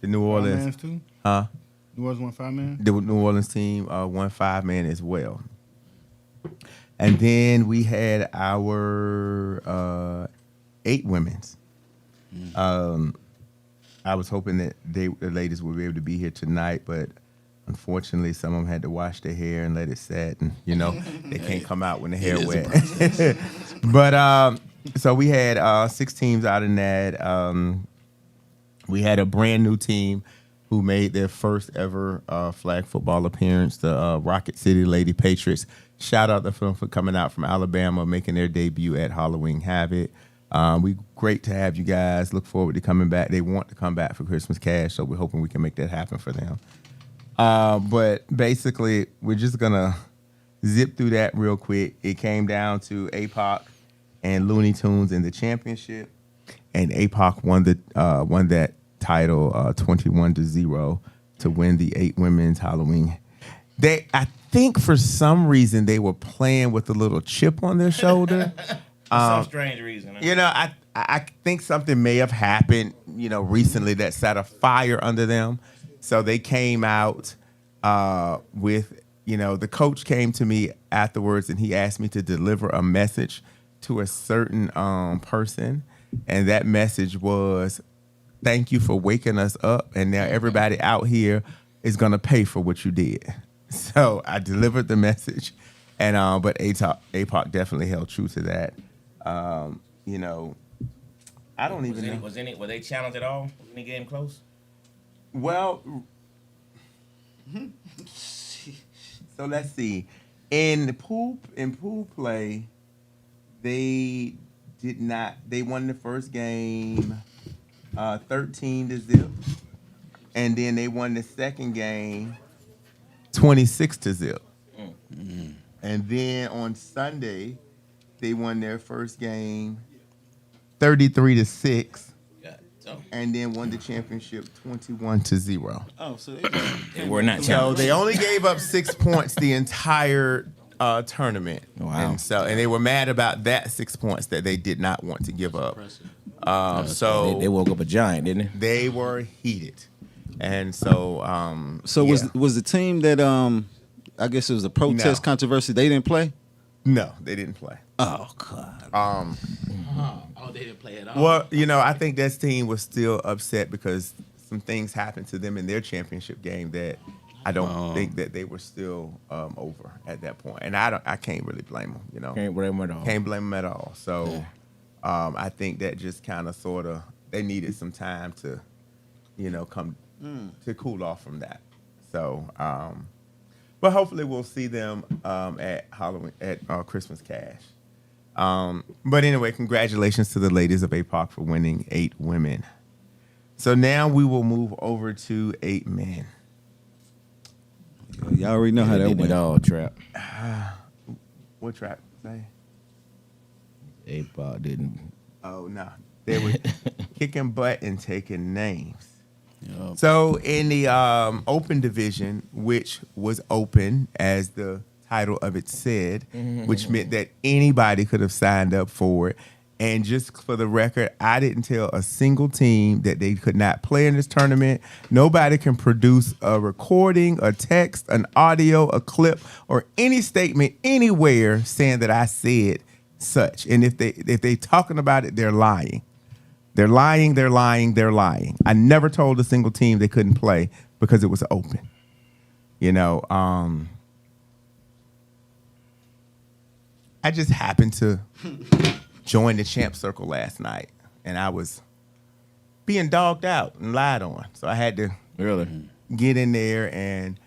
New Orleans, 5 mans too. huh? New Orleans won 5 man. The New Orleans team won 5-man as well. And then we had our 8 women's. I was hoping that the ladies would be able to be here tonight, but unfortunately, some of them had to wash their hair and let it set, and they can't come out when the hair wet. But so we had 6 teams out in that. We had a brand new team who made their first ever flag football appearance, the Rocket City Lady Patriots. Shout out to them for coming out from Alabama, making their debut at Halloween Havoc. We great to have you guys. Look forward to coming back. They want to come back for Christmas Cash, so we're hoping we can make that happen for them. But basically, we're just gonna zip through that real quick. It came down to APOC and Looney Tunes in the championship, and APOC won that title 21-0 to win the 8 women's Halloween. I think for some reason they were playing with a little chip on their shoulder. For some strange reason. I think something may have happened, recently that set a fire under them. So they came out with, the coach came to me afterwards and he asked me to deliver a message to a certain person. And that message was, thank you for waking us up. And now everybody out here is going to pay for what you did. So I delivered the message. And but APOC definitely held true to that. I don't even know. Were they challenged at all? Was any game close? Well, so let's see. In pool play, they did not. They won the first game 13-0, and then they won the second game 26-0. Mm-hmm. And then on Sunday, they won their first game 33-6. And then won the championship 21-0. Oh, so they were not So challenged. they only gave up 6 points the entire tournament. Wow. And they were mad about that 6 points that they did not want to give up. So they woke up a giant, didn't they? they were heated. And so was the team that I guess it was a protest No. controversy, they didn't play? no, they didn't play. Oh God. Oh, they didn't play at all. Well, I think that team was still upset because some things happened to them in their championship game that I don't think that they were still over at that point. And I can't really blame them, Can't blame them at all. Can't blame them at all. So I think that just kind of sort of they needed some time to, come to cool off from that. So, but hopefully we'll see them at Halloween at Christmas Cash. But anyway, congratulations to the ladies of APOC for winning 8 women. So now we will move over to 8 men. Y'all already know how that They went. did all trap. What track say? APOC didn't. Oh no, they were kicking butt and taking names. Yup. So in the open division, which was open as the title of it said, which meant that anybody could have signed up for it. And just for the record, I didn't tell a single team that they could not play in this tournament. Nobody can produce a recording, a text, an audio, a clip, or any statement anywhere saying that I said such. And if they talking about it, they're lying. They're lying, they're lying, they're lying. I never told a single team they couldn't play because it was open. I just happened to join the champ circle last night, and I was being dogged out and lied on. So I had to Really? get in there and,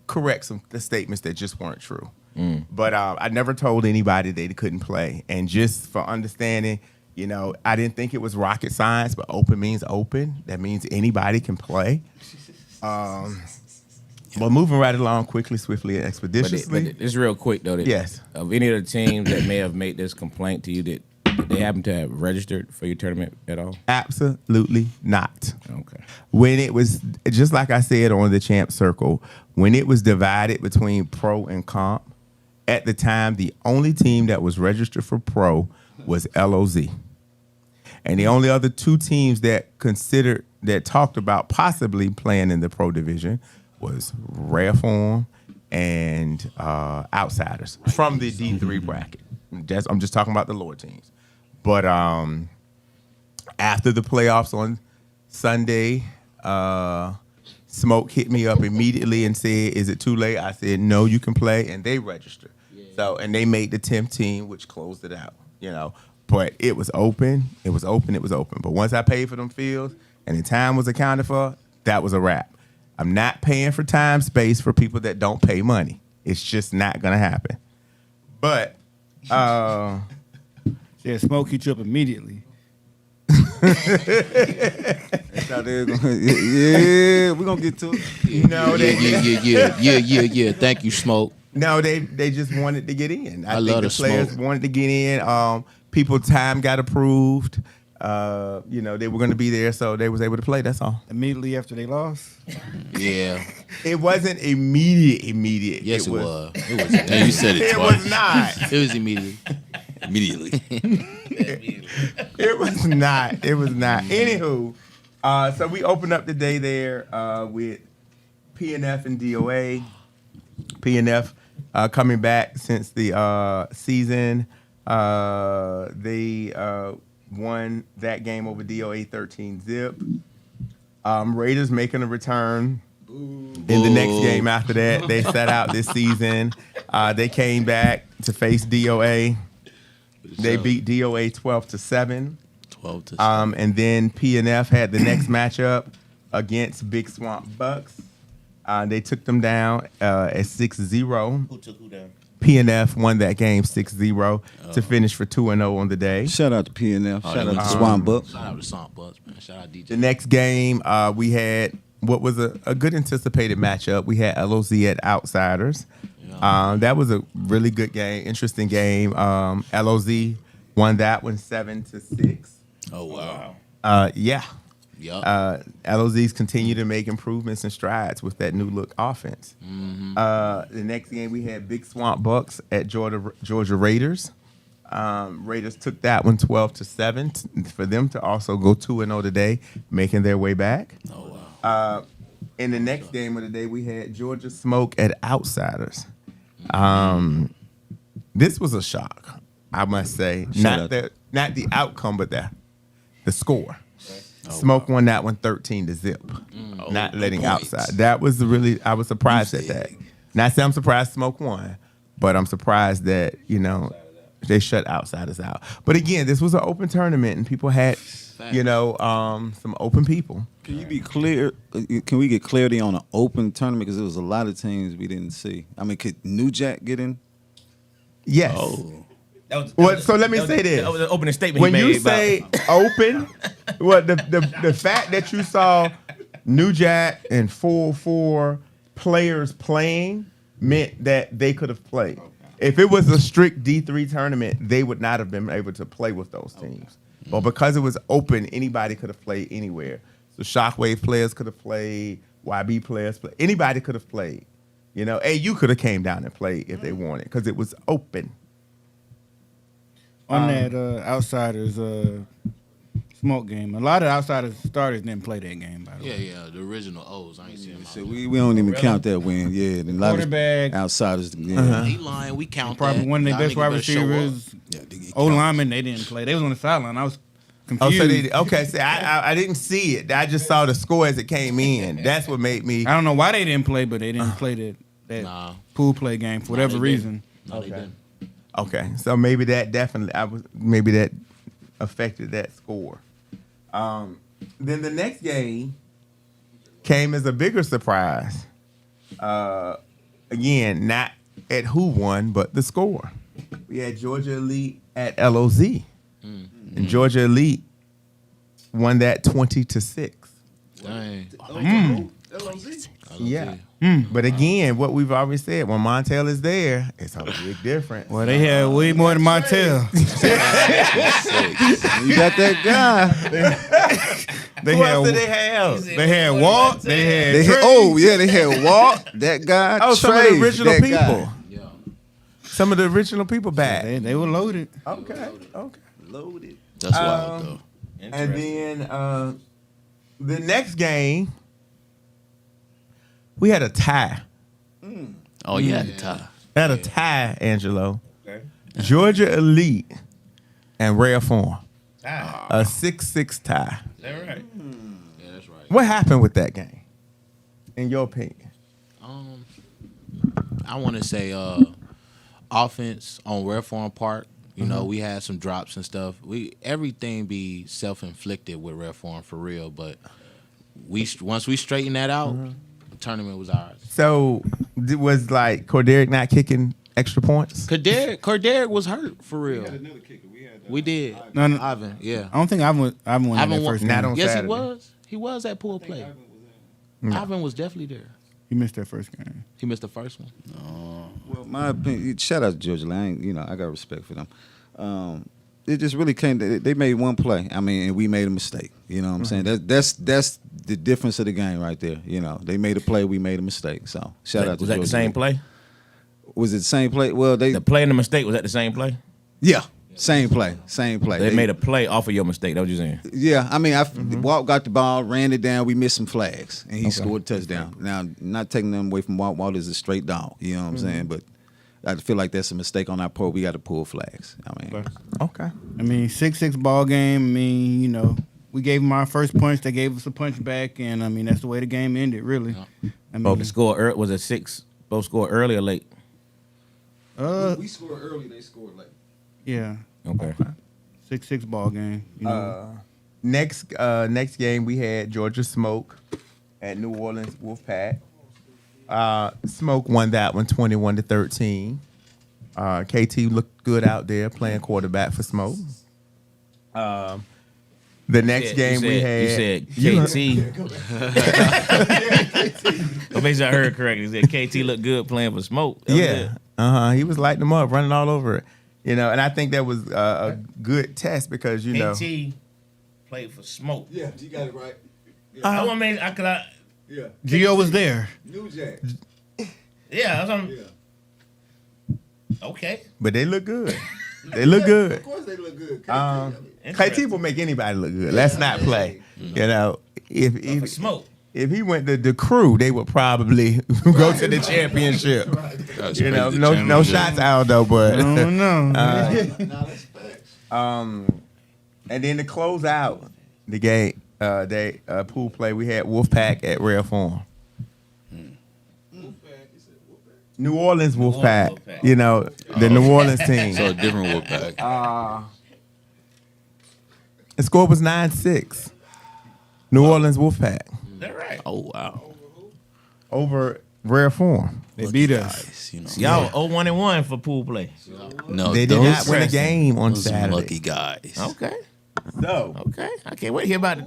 correct the statements that just weren't true. But I never told anybody they couldn't play. And just for understanding, you know, I didn't think it was rocket science, but open means open. That means anybody can play. But moving right along quickly, swiftly, and expeditiously. But it's real quick though. Yes. Of any of the teams that may have made this complaint to you, did they happen to have registered for your tournament at all? Absolutely not. Okay. When it was, just like I said on the champ circle, when it was divided between pro and comp, at the time, the only team that was registered for pro was LOZ. And the only other two teams that talked about possibly playing in the pro division was Rare Form and Outsiders from the D3 bracket. I'm just talking about the lower teams. But after the playoffs on Sunday, Smoke hit me up immediately and said, "Is it too late?" I said, "No, you can play," and they registered. Yeah. So, and they made the 10th team, which closed it out. You know, but it was open. It was open. It was open. But once I paid for them fields and the time was accounted for, that was a wrap. I'm not paying for time space for people that don't pay money. It's just not gonna happen. But Yeah, Smoke hit you up immediately. Yeah, we're gonna get to it. no, Yeah. Thank you, Smoke. no, they just wanted to get in. I think love the the players Smoke. wanted to get in. People time got approved. You know, they were going to be there, so they was able to play. That's all. Immediately after they lost. Yeah. It wasn't immediate. Yes, it was. It was. And you said it It twice. was not. It was immediate. Immediately. It was not. It was not. Anywho, so we opened up the day there with PNF and DOA. PNF coming back since the season. They won that game over DOA 13-zip. Raiders making a return in the next game after that. They set out this season. They came back to face DOA. They beat DOA 12-7. 12-7. And then PNF had the next matchup against Big Swamp Bucks. They took them down at 6-0. Who took who down? PNF won that game 6-0 to finish for 2-0 on the day. Shout out to PNF. Shout out to they Swamp Bucks. Shout out to Swamp Bucks, man. Shout out DJ. The next game, we had what was a good anticipated matchup. We had LOZ at Outsiders. That was a really good game, interesting game. LOZ won that one 7-6. Oh, wow. Yeah. Yup. LOZs continue to make improvements and strides with that new look offense. Mm-hmm. The next game we had Big Swamp Bucks at Georgia Raiders. Raiders took that one 12-7 for them to also go 2-0 today, making their way back. Oh, wow. In the next game of the day, we had Georgia Smoke at Outsiders. This was a shock, I must say. Not the outcome, but the score. Smoke won that one 13-0. Not letting points. outside. That was I was surprised at that. Not saying I'm surprised Smoke won, but I'm surprised that, you know, they shut Outsiders out. But again, this was an open tournament and people had, you know, some open people. Can you be clear? Can we get clarity on an open tournament? Because there was a lot of teams we didn't see. I mean, could New Jack get in? Yes. Oh. So let me say this. That was an opening statement When he made you say open, the fact that you saw New Jack and full 4 players playing meant that they could have played. If it was a strict D3 tournament, they would not have been able to play with those teams. But because it was open, anybody could have played anywhere. So Shockwave players could have played, YB players, anybody could have played. You know, AU could have came down and played if they wanted because it was open. On that Outsiders Smoke game, a lot of Outsiders starters didn't play that game, by the way. Yeah, the original O's. I ain't seen him. So we don't even count that win. Yeah, the Quarterback. Outsiders. Yeah. He lying. We count Probably that. one of their Y'all best niggas wide better show up. receivers. Yeah, they O count. linemen, they didn't play. They was on the sideline. I was Oh, confused. so they, okay. See, I didn't see it. I just saw the score as it came in. That's what made me. I don't know why they didn't play, but they didn't play that Nah. pool play game for whatever they reason. No, they didn't. Okay, so maybe that maybe that affected that score. Then the next game came as a bigger surprise. Again, not at who won, but the score. We had Georgia Elite at LOZ, and Georgia Elite won that 20-6. Dang. Yeah. But again, what we've always said, when Montel is there, it's a big difference. Well, they had way more than Montel. You got that guy. They Who had else did they have? they had Walt. They had They had, Trey. they had Walt, that guy. Oh, some of Trey, the original that people. guy. Some of the original people back. They were loaded. Okay. Loaded. That's wild though. And then the next game, we had a tie. Oh yeah, the tie. Had a tie, Angelo. Georgia Elite and Rare Form. A 6-6 tie. Is that right? Yeah, that's right. What happened with that game, in your opinion? I want to say offense on Rare Farm Park. You know, we had some drops and stuff. Everything be self-inflicted with Rare Farm for real, but once we straighten that out, the tournament was ours. So, it was like Corderic not kicking extra points? Corderic was hurt for real. Another kicker. We did. No. Ivan, yeah. I don't think Ivan won Ivan that won- first Not game. on Yes, Saturday. he was. He was at pool play. Ivan was definitely there. He missed that first game. He missed the first one. Well, my opinion. Shout out to Georgia. I got respect for them. It just really came. They made one play. I mean, and we made a mistake. You know what I'm saying? That's the difference of the game right there. You know, they made a play, we made a mistake. So shout out to Was that Georgia. the same play? Was it the same play? Well, The play and the mistake was that the same play? yeah, same play. They made a play off of your mistake. That what you're saying? Yeah, I mean, Walt got the ball, ran it down. We missed some flags, and he scored a touchdown. Now, not taking them away from Walt. Walt is a straight dog. You know what I'm saying? But I feel like that's a mistake on our part. We got to pull flags. I mean, Okay. I mean, 6-6 ball game. I mean, you know, we gave them our first punch. They gave us a punch back, and I mean, that's the way the game ended. Really. I mean, Both scored. Was it 6? Both scored early or late? we scored early. They scored late. yeah, Okay. 6-6 ball game. You know, Next game we had Georgia Smoke at New Orleans Wolfpack. Smoke won that one 21-13. KT looked good out there playing quarterback for Smoke. The next game we had. You said KT. I'll make sure I heard correctly. You said KT looked good playing for Smoke. That was Yeah. it. He was lighting them up, running all over it. You know, and I think that was a good test because, you know. KT played for Smoke. Yeah, you got it right. I want to make. Yeah, Gio was there. New Jack. Yeah. That's what okay. But they look good. They look good. Of course, they look good. KT will make anybody look good. Let's not play. You know, For if Smoke. if he went to the crew, they would probably go to the championship. You know, no shots out though, but I don't know. and then to close out the game, pool play, we had Wolfpack at Rare Farm. New Orleans Wolfpack. Wolfpack. You know, the New Orleans team. So a different Wolfpack. The score was 9-6. New Orleans Wolfpack Is that right? Oh wow. over Rare Farm. They beat us. Guys, you know. Y'all 0-1 for pool play. No, They did those- not win a game on those are Saturday. lucky guys. Okay. So Okay. I can't wait to hear about it.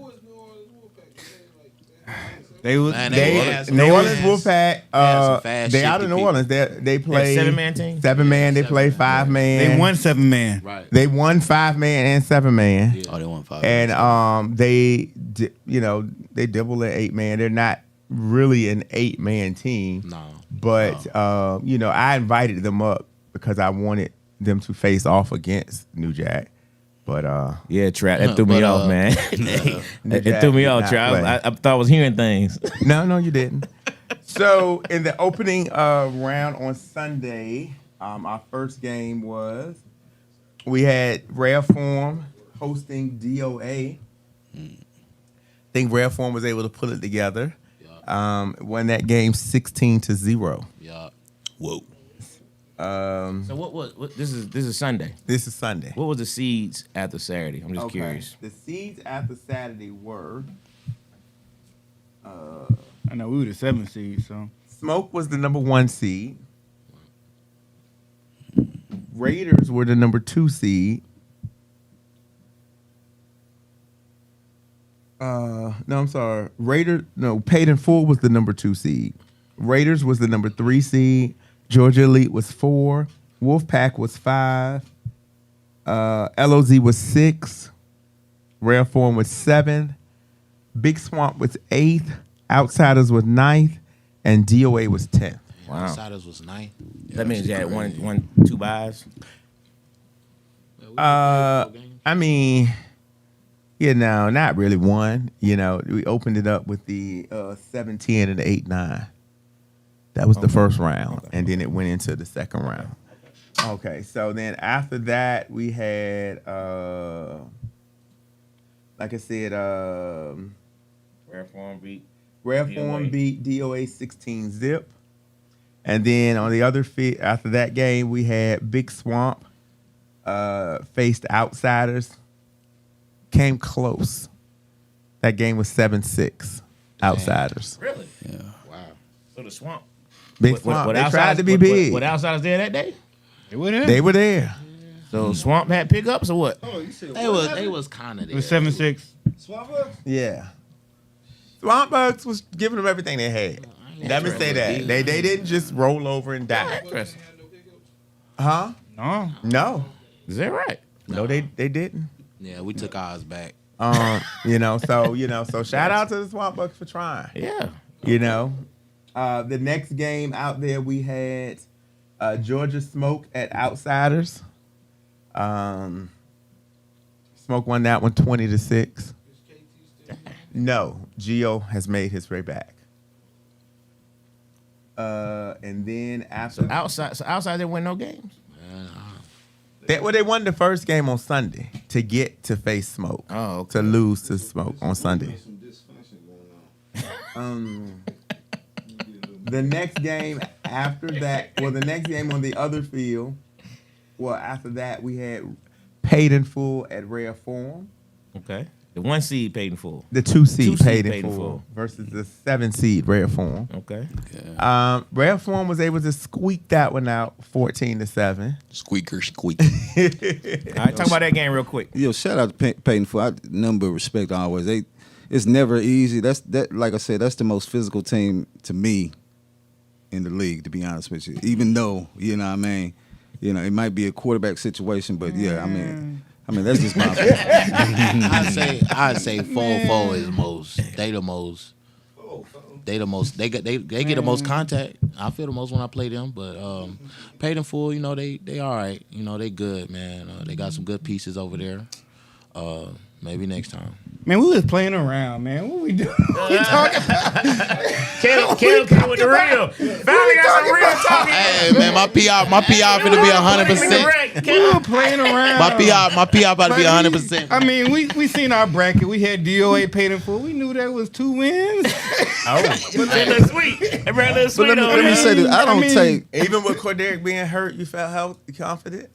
They was Man, New Orleans Wolfpack. some fast They shit out of New to Orleans. They play 7-man team? 7-man. They play 5-man. they won 7-man. Right. They won 5-man and 7-man. Oh, they won 5. And they double at 8-man. They're not really an 8-man team. No. But I invited them up because I wanted them to face off against New Jack. But Yeah, Trap. That threw me But, off, man. It threw me off, Trap. I thought I was hearing things. no, you didn't. So in the opening round on Sunday, our first game we had Rare Form hosting DOA. I think Rare Form was able to pull it together. Won that game 16-0. Yeah. Whoa. So what this is Sunday. This is Sunday. What was the seeds after Saturday? I'm just curious. The seeds after Saturday were I know we were the 7th seed, so Smoke was the number 1 seed. Raiders were the number 2 seed. No, I'm sorry. Paid in Full was the number 2 seed. Raiders was the number 3 seed. Georgia Elite was 4. Wolfpack was 5. LOZ was 6. Rare Form was 7. Big Swamp was 8th. Outsiders was 9th. And DOA was 10th. Wow. Outsiders was 9. That means you had one, 2 buys. I mean, not really one. We opened it up with the 7-10 and the 8-9. That was the first round, and then it went into the second round. Okay, so then after that, we had, like I said, Rare Form beat DOA 16 zip. And then on the other field, after that game, we had Big Swamp faced Outsiders. Came close. That game was 7-6. Outsiders. Really? Yeah. Wow. So the Swamp. Big Swamp. They tried to be big. What Outsiders there that day? They were there. They were there. So Swamp had pickups or what? Oh, you said They was kind of It there. was 7-6. Swamp Bucks? Yeah. Swamp Bucks was giving them everything they had. Let me say that. They didn't just roll over and die. Interesting. Huh? No. No. Is that right? No, they didn't. Yeah, we took ours back. So shout out to the Swamp Bucks for trying. Yeah. The next game out there we had Georgia Smoke at Outsiders. Smoke won that one 20-6. No, Gio has made his way back. And then after Outside they win no games. they won the first game on Sunday to get to face Smoke. Oh, okay. To lose to Smoke on Sunday. Some dysfunction going on. The next game after that, the next game on the other field, after that we had Paid in Full at Rare Form. Okay. The 1 seed paid in full. The 2 seed 2 seed paid in full versus the 7 seed Rare Form. Okay. Rare Form was able to squeak that one out 14-7. Squeaker squeak. All right, talk about that game real quick. Yo, shout out to Peyton for number of respect always. It's never easy. Like I said, that's the most physical team to me in the league, to be honest with you. Even though, what I mean, it might be a quarterback situation, but yeah, I mean that's just my opinion. I'd say 4-4 is most. They the most. They get the most contact. I feel the most when I play them, but Paid in Full, they all right. They good, man. They got some good pieces over there. Maybe next time. Man, we was playing around, man. What we doing? We talking about? Caleb came with the real. Finally got some real talking. Hey man, my PR finna be 100%. We were playing around. My PR about to be 100%. I mean, we seen our bracket. We had DOA Paid in Full. We knew that was 2 wins. But a little sweet. It ran a little sweet. Let me say this. I don't take. Even with Corderic being hurt, you felt confident?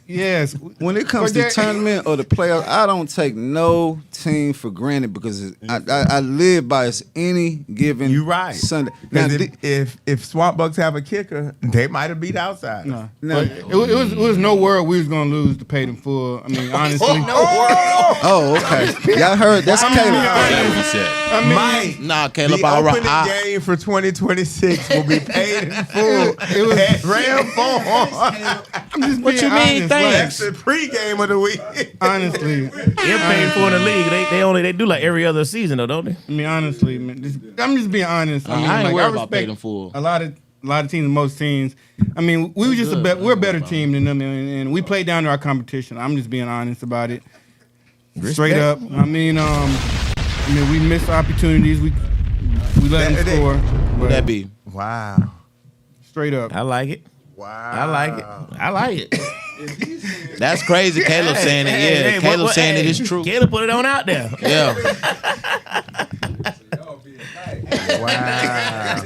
Yes. When it comes to tournament or the playoffs, I don't take no team for granted because I live by it's any given You right. Sunday. Now, If Swamp Bucks have a kicker, they might have beat Outsiders. No. now, It was no world we was gonna lose to Paid in Full. I mean, honestly. oh, okay. Y'all heard that's Caleb. That we said. I mean, Mike, Nah, Caleb, the opening I game for 2026 will be Paid in Full at Rare Form. I'm just What being you mean, honest, thanks? That's the pregame of the week. honestly. They're paying for in the league. They do like every other season though, don't they? I mean, honestly, man. I'm just being honest. I mean, ain't like, worried I about respect Paid in Full. a lot of teams, most teams. I mean, we were just we're a better team than them, and we played down to our competition. I'm just being honest about it. Straight up. I mean, we missed opportunities. We let them score. Would that be? Wow. Straight up. I like it. Wow. I like it. I like it. That's crazy. Caleb saying it. Yeah, Hey, Caleb what- saying hey, it is true. Caleb put it on out there. Yeah. Wow.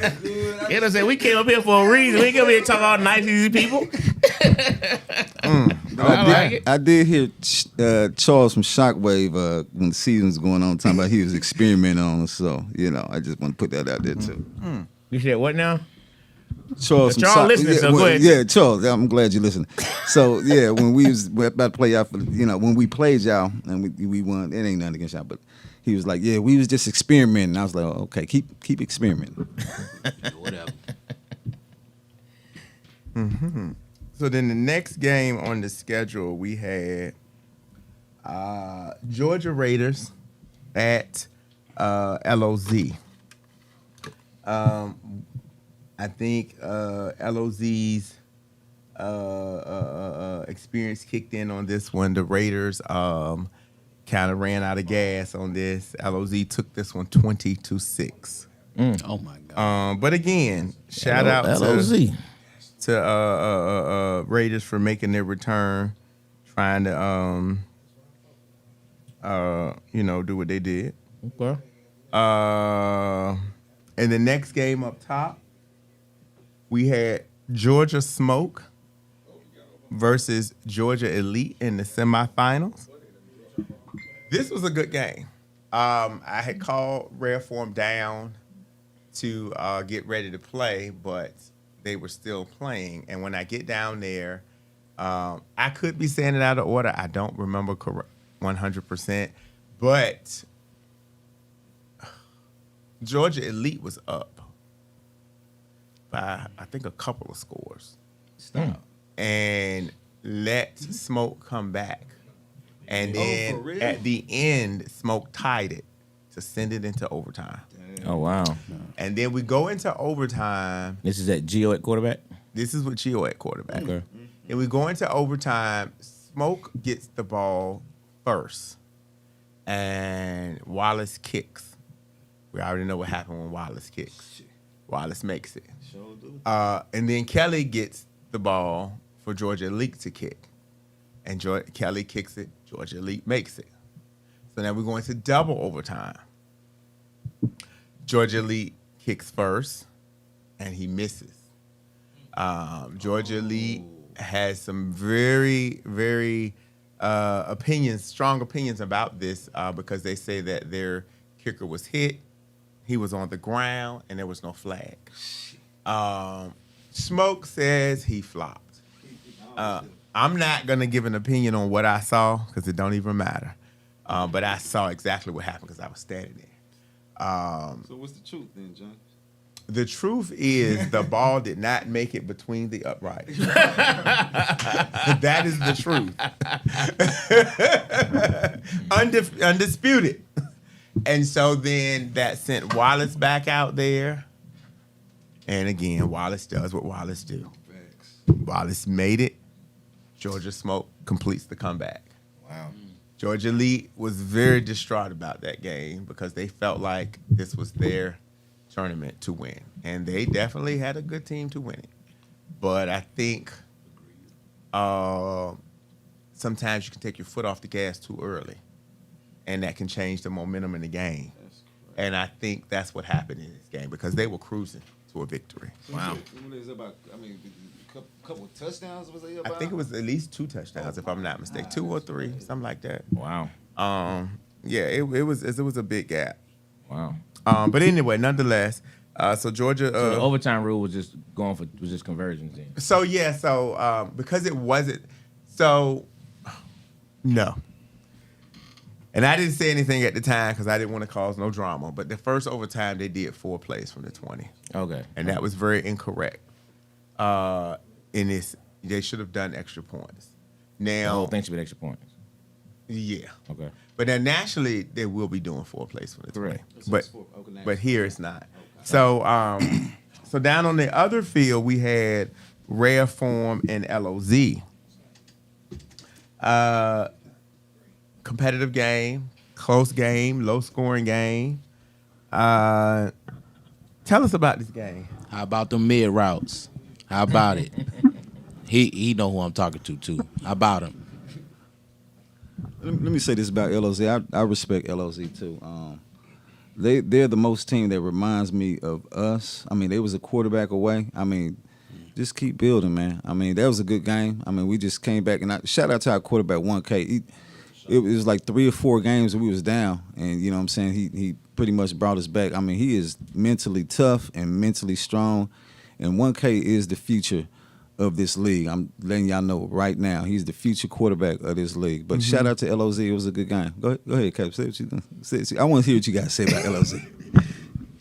Caleb said we came up here for a reason. We ain't come here to talk all nice, easy people. I like it. I did hear Charles from Shockwave when the season was going on talking about he was experimenting on us. So I just want to put that out there too. You said what now? Charles, Charles listening, so go ahead. Yeah, Charles, I'm glad you listened. So yeah, when we was about to play y'all, when we played y'all and we won, it ain't nothing against y'all, but he was like, yeah, we was just experimenting. I was like, oh, okay, keep experimenting. Whatever. So then the next game on the schedule, we had Georgia Raiders at LOZ. I think LOZ's experience kicked in on this one. The Raiders kind of ran out of gas on this. LOZ took this one 20-6. Oh my God. But again, shout out LOZ. to Raiders for making their return, trying to do what they did. Okay. And the next game up top, we had Georgia Smoke versus Georgia Elite in the semifinals. This was a good game. I had called Rare Form down to get ready to play, but they were still playing. And when I get down there, I could be saying it out of order. I don't remember 100%, but Georgia Elite was up by, I think, a couple of scores. And let Smoke come back. And then at the end, Smoke tied it to send it into overtime. Oh, wow. And then we go into overtime. This is at Gio at quarterback? This is with Gio at quarterback. Okay. And we go into overtime. Smoke gets the ball first. And Wallace kicks. We already know what happened when Wallace kicks. Wallace makes it. Sure do. And then Kelly gets the ball for Georgia Elite to kick. And Kelly kicks it. Georgia Elite makes it. So now we're going to double overtime. Georgia Elite kicks first, and he misses. Georgia Elite has some very, very strong opinions about this because they say that their kicker was hit, he was on the ground, and there was no flag. Smoke says he flopped. I'm not going to give an opinion on what I saw because it don't even matter. But I saw exactly what happened because I was standing there. So what's the truth then, John? The truth is the ball did not make it between the uprights. That is the truth. Undisputed. And so then that sent Wallace back out there. And again, Wallace does what Wallace do. Wallace made it. Georgia Smoke completes the comeback. Wow. Georgia Elite was very distraught about that game because they felt like this was their tournament to win. And they definitely had a good team to win it. But I think sometimes you can take your foot off the gas too early. And that can change the momentum in the game. And I think that's what happened in this game because they were cruising to a victory. Wow. Couple touchdowns was they about? I think it was at least 2 touchdowns, if I'm not mistaken. 2 or 3, something like that. Wow. Yeah, it was a big gap. Wow. But anyway, nonetheless, so Georgia. So the overtime rule was just conversions then. So because it wasn't, so no. And I didn't say anything at the time because I didn't want to cause no drama. But the first overtime, they did 4 plays from the 20. Okay. And that was very incorrect. In this, they should have done extra points. Now, The whole thing should be extra points. Yeah. Okay. But then nationally, they will be doing 4 plays from the 20. Correct. But here it's not. So so down on the other field, we had Rare Form and LOZ. Competitive game, close game, low scoring game. Tell us about this game. How about the mid routes? How about it? He know who I'm talking to too. How about him? Let me say this about LOZ. I respect LOZ too. They're the most team that reminds me of us. I mean, they was a quarterback away. I mean, just keep building, man. I mean, that was a good game. I mean, we just came back and shout out to our quarterback 1K. It was like 3 or 4 games that we was down, and you know what I'm saying, he pretty much brought us back. I mean, he is mentally tough and mentally strong, And 1K is the future of this league. I'm letting y'all know right now. He's the future quarterback of this league. But shout out to LOZ. It was a good game. Go ahead, Cap. Say what you say. I want to hear what you guys say about LOZ.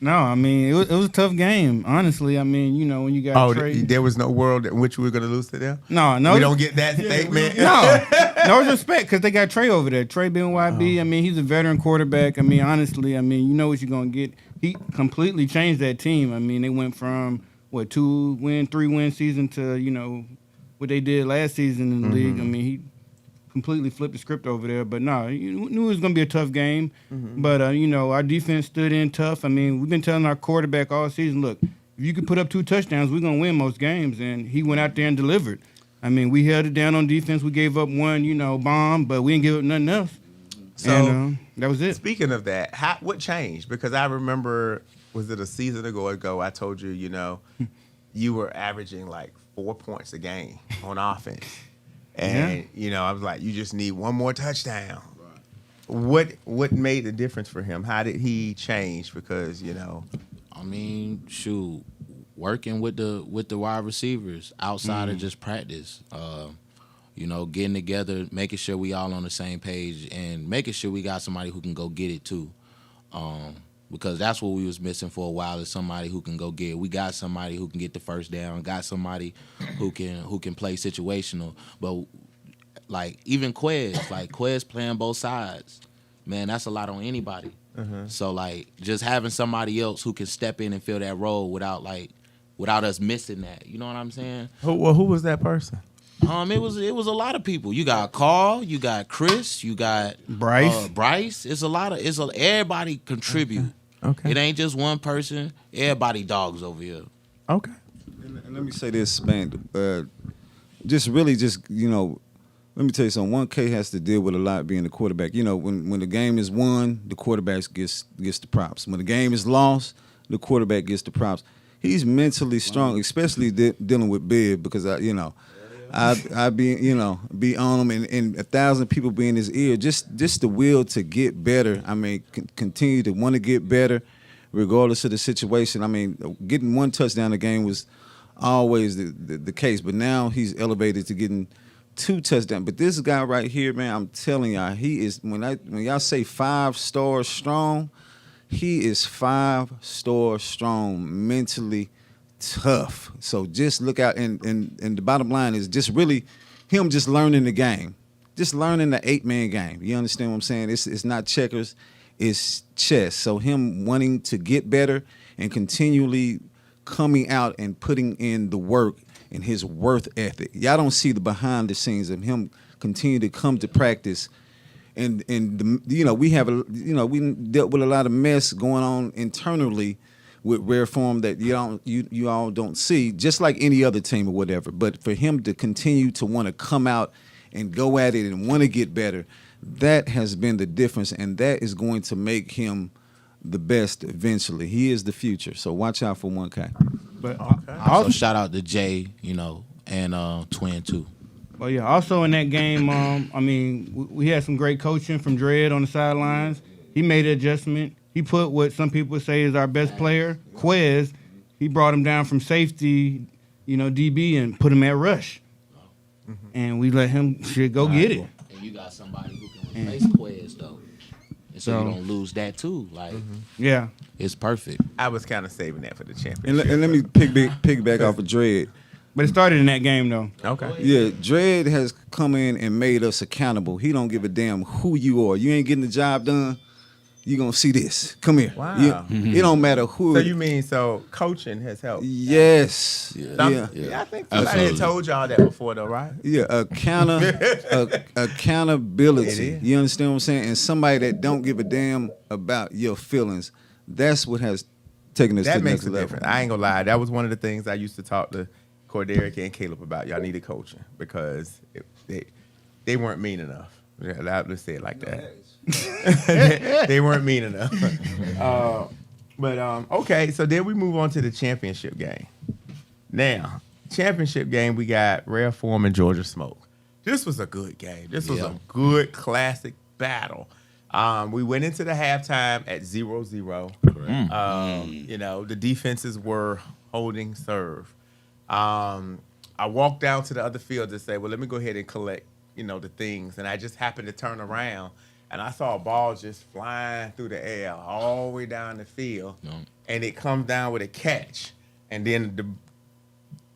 No, I mean it was a tough game. Honestly, I mean when you got Trey. There was no world in which we were going to lose to them. No, We don't get that statement. no respect because they got Trey over there. Trey BNYB. I mean he's a veteran quarterback. I mean honestly, I mean you know what you're gonna get. He completely changed that team. I mean they went from 2-win, 3-win season to what they did last season in the league. I mean he completely flipped the script over there. But no, you knew it was going to be a tough game. But, our defense stood in tough. I mean, we've been telling our quarterback all season, look, if you could put up 2 touchdowns, we're going to win most games. And he went out there and delivered. I mean, we held it down on defense. We gave up one, bomb, but we didn't give up nothing else. So And that was it. Speaking of that, what changed? Because I remember, was it a season ago, I told you, you were averaging like 4 points a game on offense. And, I was like, you just need one more touchdown. Right. What made the difference for him? How did he change? Because, I mean, shoot, working with the wide receivers outside of just practice, getting together, making sure we all on the same page and making sure we got somebody who can go get it too. Because that's what we was missing for a while is somebody who can go get it. We got somebody who can get the first down, got somebody who can play situational. But like even Quez playing both sides, man, that's a lot on anybody. So like just having somebody else who can step in and fill that role without us missing that. You know what I'm saying? Who was that person? It was a lot of people. You got Carl, you got Chris, you got Bryce. Everybody contribute. Okay. It ain't just one person. Everybody dogs over here. Okay. And let me say this, man. Let me tell you something. 1K has to deal with a lot being the quarterback. When the game is won, the quarterback gets the props. When the game is lost, the quarterback gets the props. He's mentally strong, especially dealing with Bibb because I be on him and 1,000 people be in his ear. Just the will to get better. I mean, continue to want to get better, regardless of the situation. I mean, getting 1 touchdown a game was always the case, but now he's elevated to getting 2 touchdowns. But this guy right here, man, I'm telling y'all, he is when y'all say 5-star strong, he is 5-star strong mentally. Tough. So just look out, and the bottom line is just really him just learning the game, just learning the 8-man game. You understand what I'm saying? It's not checkers, it's chess. So him wanting to get better and continually coming out and putting in the work and his worth ethic. Y'all don't see the behind the scenes of him continue to come to practice. And we dealt with a lot of mess going on internally with Rare Form that you all don't see, just like any other team or whatever. But for him to continue to want to come out and go at it and want to get better, that has been the difference, and that is going to make him the best eventually. He is the future, so watch out for 1K. But Also, shout out to Jay, and Twin too. Well, yeah. Also in that game, we had some great coaching from Dredd on the sidelines. He made an adjustment. He put what some people say is our best player, Quez. He brought him down from safety, DB, and put him at rush. And we let him go get it. And you got somebody who can replace Quez, though. And so you don't lose that, too. Like, yeah. It's perfect. I was kind of saving that for the championship. And let me piggyback off of Dredd. But it started in that game, though. Okay. Yeah, Dredd has come in and made us accountable. He don't give a damn who you are. You ain't getting the job done, you're going to see this. Come here. Wow. It don't matter who. So you mean coaching has helped? Yes. Yeah, I think somebody had told y'all that before, though, right? Yeah, accountability. You understand what I'm saying? And somebody that don't give a damn about your feelings. That's what has taken us to the next level. Difference. I ain't gonna lie. That was one of the things I used to talk to Corderic and Caleb about. Y'all needed coaching because they weren't mean enough. Let's say it like that. They weren't mean enough. Okay, so then we move on to the championship game. Now, championship game, we got Rare Form and Georgia Smoke. This was a good game. This was a good classic battle. We went into the halftime at 0-0. The defenses were holding serve. I walked down to the other field to say, well, let me go ahead and collect, the things. And I just happened to turn around, and I saw a ball just flying through the air all the way down the field. No. And it comes down with a catch. And then the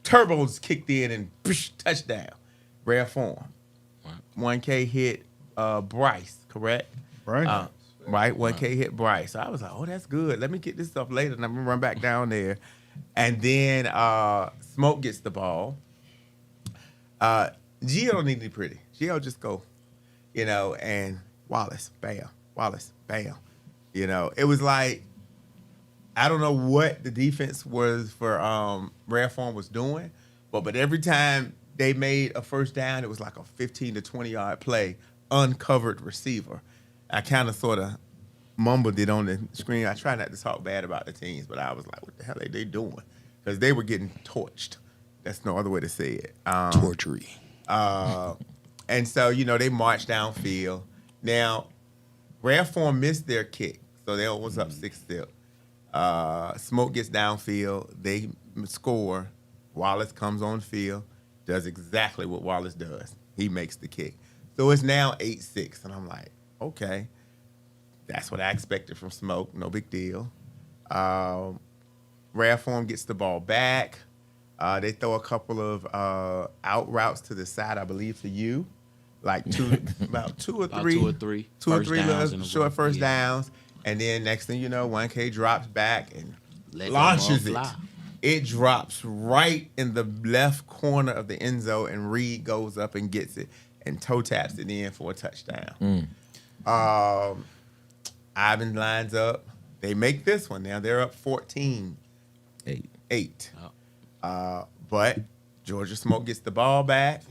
turbos kicked in and touchdown. Rare form. Right. 1K hit Bryce, correct? Right. Right, 1K hit Bryce. So I was like, oh, that's good. Let me get this stuff later, and I'm going to run back down there. And then Smoke gets the ball. Gio don't need to be pretty. Gio just go, and Wallace, bam, Wallace, bam. It was like, I don't know what the defense was for Rare Form was doing, but every time they made a first down, it was like a 15 to 20 yard play, uncovered receiver. I kind of sort of mumbled it on the screen. I try not to talk bad about the teams, but I was like, what the hell are they doing? Because they were getting torched. That's no other way to say it. Tortury. And so, they marched downfield. Now, Rare Form missed their kick, so they was up 6-0. Smoke gets downfield. They score. Wallace comes on field, does exactly what Wallace does. He makes the kick. So it's now 8-6, and I'm like, okay. That's what I expected from Smoke. No big deal. Rare Form gets the ball back. They throw a couple of out routes to the side, I believe, to you. Like about two or three little short first downs. And then next thing you know, 1K drops back and launches it. It drops right in the left corner of the end zone, and Reed goes up and gets it and toe taps it in for a touchdown. Ivan lines up. They make this one. Now they're up 14-8. But Georgia Smoke gets the ball back.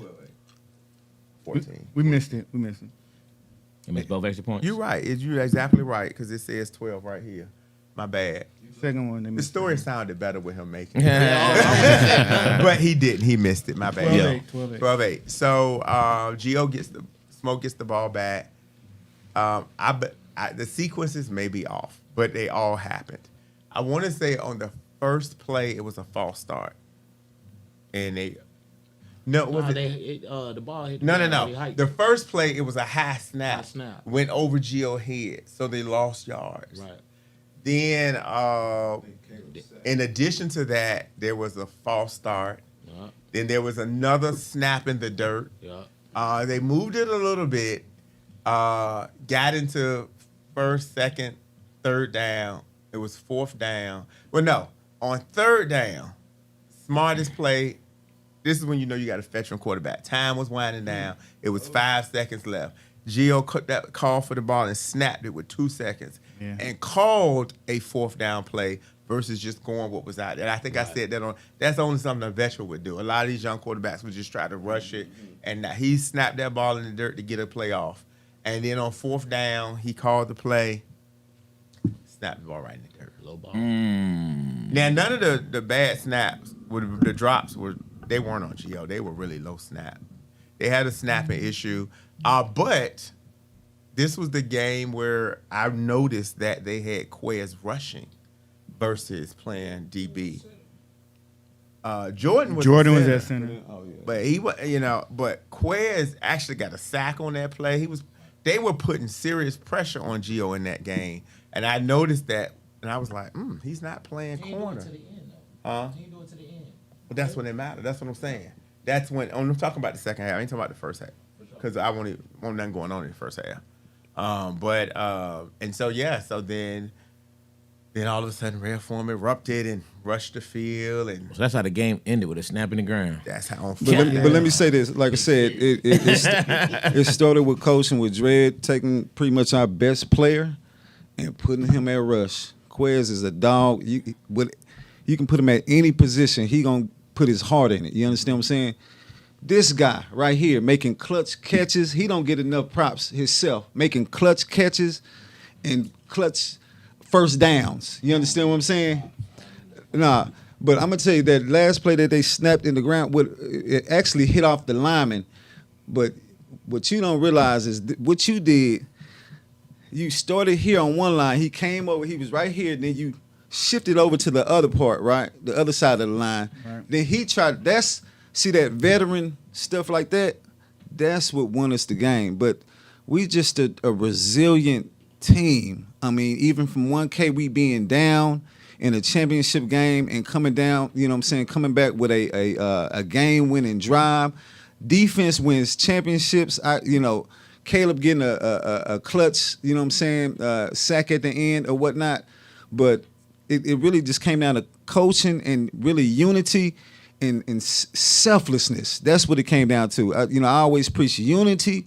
14. We missed it. You missed both extra points. You're right. You're exactly right, because it says 12 right here. My bad. Second one. The story sounded better with him making it. But he didn't. He missed it. My bad. 12-8. So Smoke gets the ball back. The sequences may be off, but they all happened. I want to say on the first play, it was a false start. And the ball hit the ground. The first play, it was a high snap. Went over Gio's head, so they lost yards. Right. Then, in addition to that, there was a false start. Yeah. Then there was another snap in the dirt. Yeah. They moved it a little bit, got into first, second, third down. It was fourth down. Well, no. On third down, smartest play. This is when you know you got a veteran quarterback. Time was winding down. It was 5 seconds left. Gio cut that call for the ball and snapped it with 2 seconds and called a fourth down play versus just going what was out there. And I think I said that's only something a veteran would do. A lot of these young quarterbacks would just try to rush it, and he snapped that ball in the dirt to get a play off. And then on fourth down, he called the play, snapped the ball right in the dirt. Low ball. Now, none of the bad snaps, the drops, they weren't on Gio. They were really low snap. They had a snapping issue. But this was the game where I noticed that they had Quez rushing versus playing DB. Jordan was at center. Oh, yeah. But he was, but Quez actually got a sack on that play. They were putting serious pressure on Gio in that game. And I noticed that, and I was like, he's not playing corner. He didn't do it to the end, though. He didn't do it to the end. But that's when it mattered. That's what I'm saying. That's when I'm talking about the second half. I ain't talking about the first half, because I want nothing going on in the first half. So then all of a sudden, Red Form erupted and rushed the field, and so that's how the game ended, with a snap in the ground. that's how. But let me say this. Like I said, it started with coaching, with Dredd taking pretty much our best player and putting him at rush. Quez is a dog. You can put him at any position. He gonna put his heart in it. You understand what I'm saying? This guy right here making clutch catches. He don't get enough props himself. Making clutch catches and clutch first downs. You understand what I'm saying? Nah, but I'm gonna tell you that last play that they snapped in the ground, it actually hit off the lineman. But what you don't realize is what you did. You started here on one line. He came over. He was right here. Then you shifted over to the other part, right? The other side of the line. Right. Then he tried. See that veteran stuff like that. That's what won us the game. But we just a resilient team. I mean, even from 1K, we being down in a championship game and coming down, you know what I'm saying, coming back with a game-winning drive. Defense wins championships. Caleb getting a clutch, you know what I'm saying, sack at the end or whatnot. But it really just came down to coaching and really unity and selflessness. That's what it came down to. I always preach unity,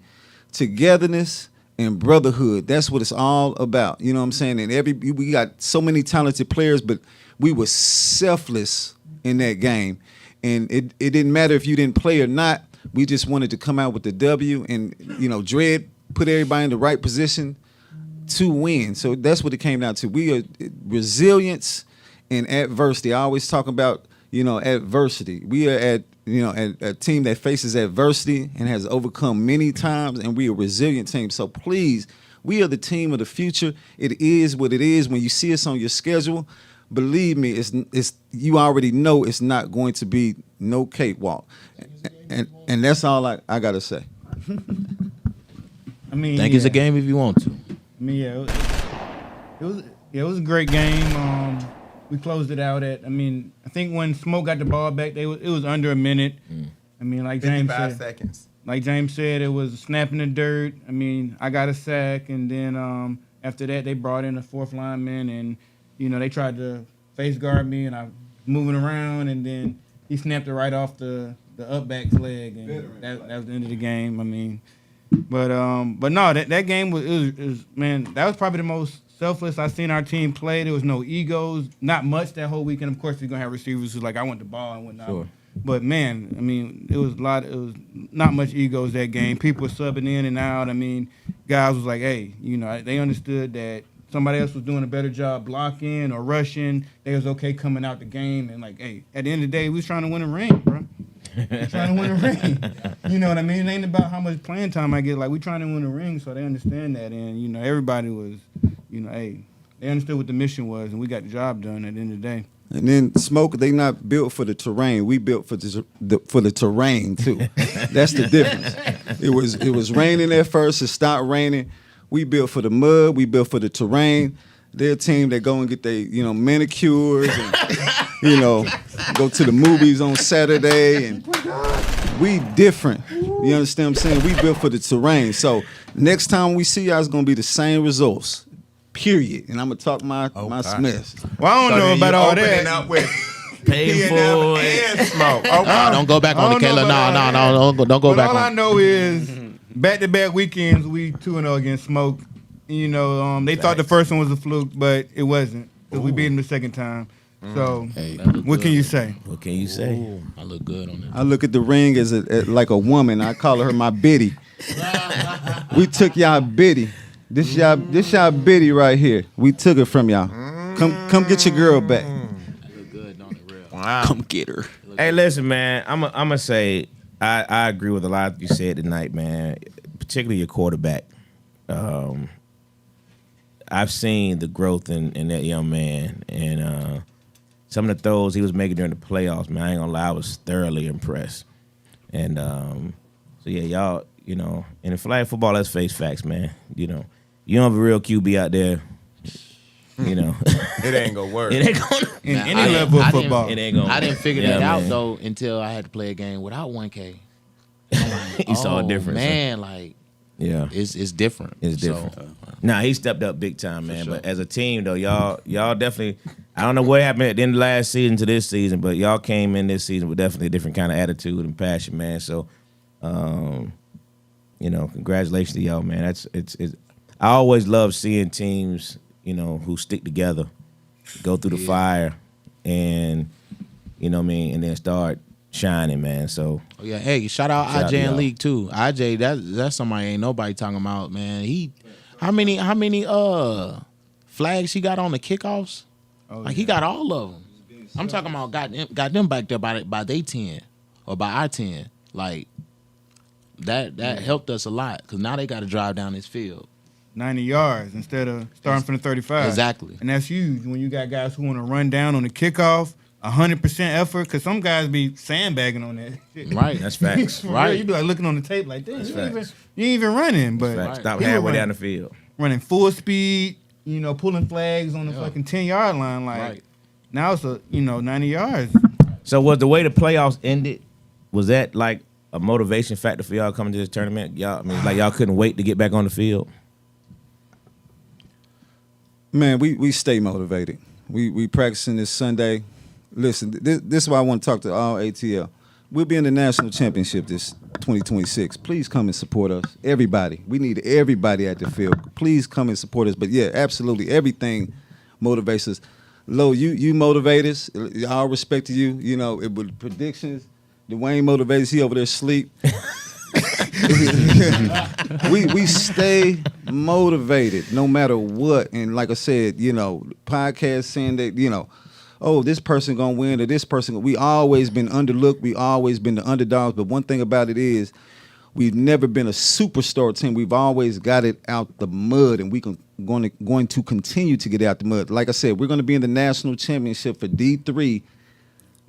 togetherness, and brotherhood. That's what it's all about. You know what I'm saying? And we got so many talented players, but we were selfless in that game. And it didn't matter if you didn't play or not. We just wanted to come out with the W and, Dred put everybody in the right position to win. So that's what it came down to. We are resilience and adversity. I always talk about, adversity. We are at a team that faces adversity and has overcome many times, and we are a resilient team. So please, we are the team of the future. It is what it is. When you see us on your schedule, believe me, it's you already know it's not going to be no cakewalk. And that's all I gotta say. I mean, think it's a game if you want to. I mean, it was a great game. We closed it out at. I think when Smoke got the ball back, it was under a minute. I mean, like James 55 said, seconds. like James said, it was a snap in the dirt. I mean, I got a sack, and then after that, they brought in a fourth lineman, and they tried to face guard me, and I was moving around, and then he snapped it right off the up back's leg, and that was the end of the game. I mean, but no, that game was man, that was probably the most selfless I've seen our team play. There was no egos, not much that whole weekend. Of course, you're gonna have receivers who's like, I want the ball and whatnot. Sure. But man, I mean, it was not much egos that game. People were subbing in and out. I mean, guys was like, hey, they understood that somebody else was doing a better job blocking or rushing. They was okay coming out the game and like, hey, at the end of the day, we was trying to win a ring, bro. We're trying to win a ring. You know what I mean? It ain't about how much playing time I get. Like, we trying to win a ring, so they understand that. And, everybody was, hey, they understood what the mission was, and we got the job done at the end of the day. And then Smoke, they not built for the terrain. We built for the terrain too. That's the difference. It was raining at first. It stopped raining. We built for the mud. We built for the terrain. They're a team that go and get their manicures and go to the movies on Saturday. And we different. You understand what I'm saying? We built for the terrain. So next time we see y'all, it's gonna be the same results. Period. And I'm gonna talk my Smiths. Well, I don't know about all that. Up with Painful and Smoke. Don't go back on the Kayla. No, don't go But back all on. I know is back-to-back weekends, we 2-0 against Smoke. They thought the first one was a fluke, but it wasn't. Because we beat them the second time. So, Hey, what can you say? What can you say? Ooh, I look good on that. I look at the ring as like a woman. I call her my biddy. We took y'all biddy. This y'all biddy right here. We took it from y'all. Come get your girl back. Look good, don't it, real? Wow. Come get her. Hey, listen, man. I'm gonna say I agree with a lot you said tonight, man. Particularly your quarterback. I've seen the growth in that young man, and some of the throws he was making during the playoffs, man. I ain't gonna lie, I was thoroughly impressed. And so yeah, y'all, in the flag football, let's face facts, man. You don't have a real QB out there. It ain't gonna work. It ain't gonna. In any level of football. It ain't gonna. I didn't figure Yeah, that out man. though until I had to play a game without 1K. You saw a difference, huh? Man, like Yeah, it's different. it's So, different. Nah, he stepped up big time, man. sure. But as a team, though, y'all definitely. I don't know what happened at the end of last season to this season, but y'all came in this season with definitely a different kind of attitude and passion, man. So, congratulations to y'all, man. It's. I always love seeing teams, who stick together, go through the fire, and and then start shining, man. So oh, yeah, hey, shout out Shout out IJ to in y'all. League too. IJ, that's somebody ain't nobody talking about, man. How many flags he got on the kickoffs? He got all of them. I'm talking about got them back there by they 10 or by our 10. Like that helped us a lot because now they got to drive down this field. 90 yards instead of starting from the 35. Exactly. And that's huge when you got guys who want to run down on the kickoff, 100% effort, because some guys be sandbagging on that shit. Right. That's facts. Right. You be like looking on the tape like, this, you ain't even running. But Facts. Stop he was halfway running- down the field. running full speed, pulling flags on the fucking 10-yard line. Like, Right. now it's 90 yards. So was the way the playoffs ended, was that like a motivation factor for y'all coming to this tournament? Y'all couldn't wait to get back on the field? Man, we stay motivated. We practicing this Sunday. Listen, this is why I want to talk to all ATL. We'll be in the national championship this 2026. Please come and support us. Everybody. We need everybody at the field. Please come and support us. But yeah, absolutely everything motivates us. Lo, you motivate us. All respect to you. It was predictions. Dwayne motivates. He over there asleep. we stay motivated no matter what. And like I said, podcast saying that, oh, this person gonna win or this person. We always been underlooked. We always been the underdogs. But one thing about it is, we've never been a superstar team. We've always got it out the mud, and going to continue to get out the mud. Like I said, we're going to be in the national championship for D3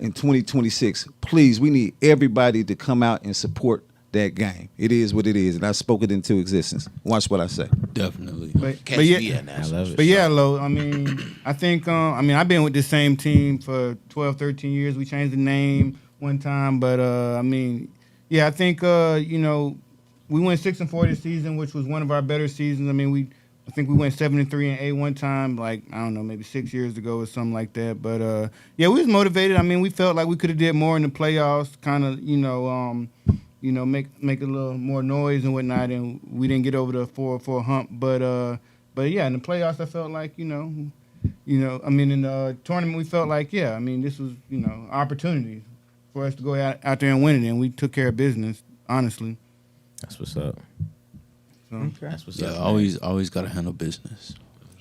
in 2026. Please, we need everybody to come out and support that game. It is what it is, and I spoke it into existence. Watch what I say. Definitely. But yeah, I love it. But yeah, Lo, I think, I've been with the same team for 12, 13 years. We changed the name one time, but, yeah, I think, we went 6-4 this season, which was one of our better seasons. I think we went 7-3 one time, like, I don't know, maybe 6 years ago or something like that. But, yeah, we was motivated. We felt like we could have did more in the playoffs, kind of, make a little more noise and whatnot, and we didn't get over the 4-4 hump. But yeah, in the playoffs, I felt like, in the tournament, we felt like, this was, opportunity for us to go out there and win it, and we took care of business, honestly. That's what's up. So, That's what's Yeah, up. always got to handle business.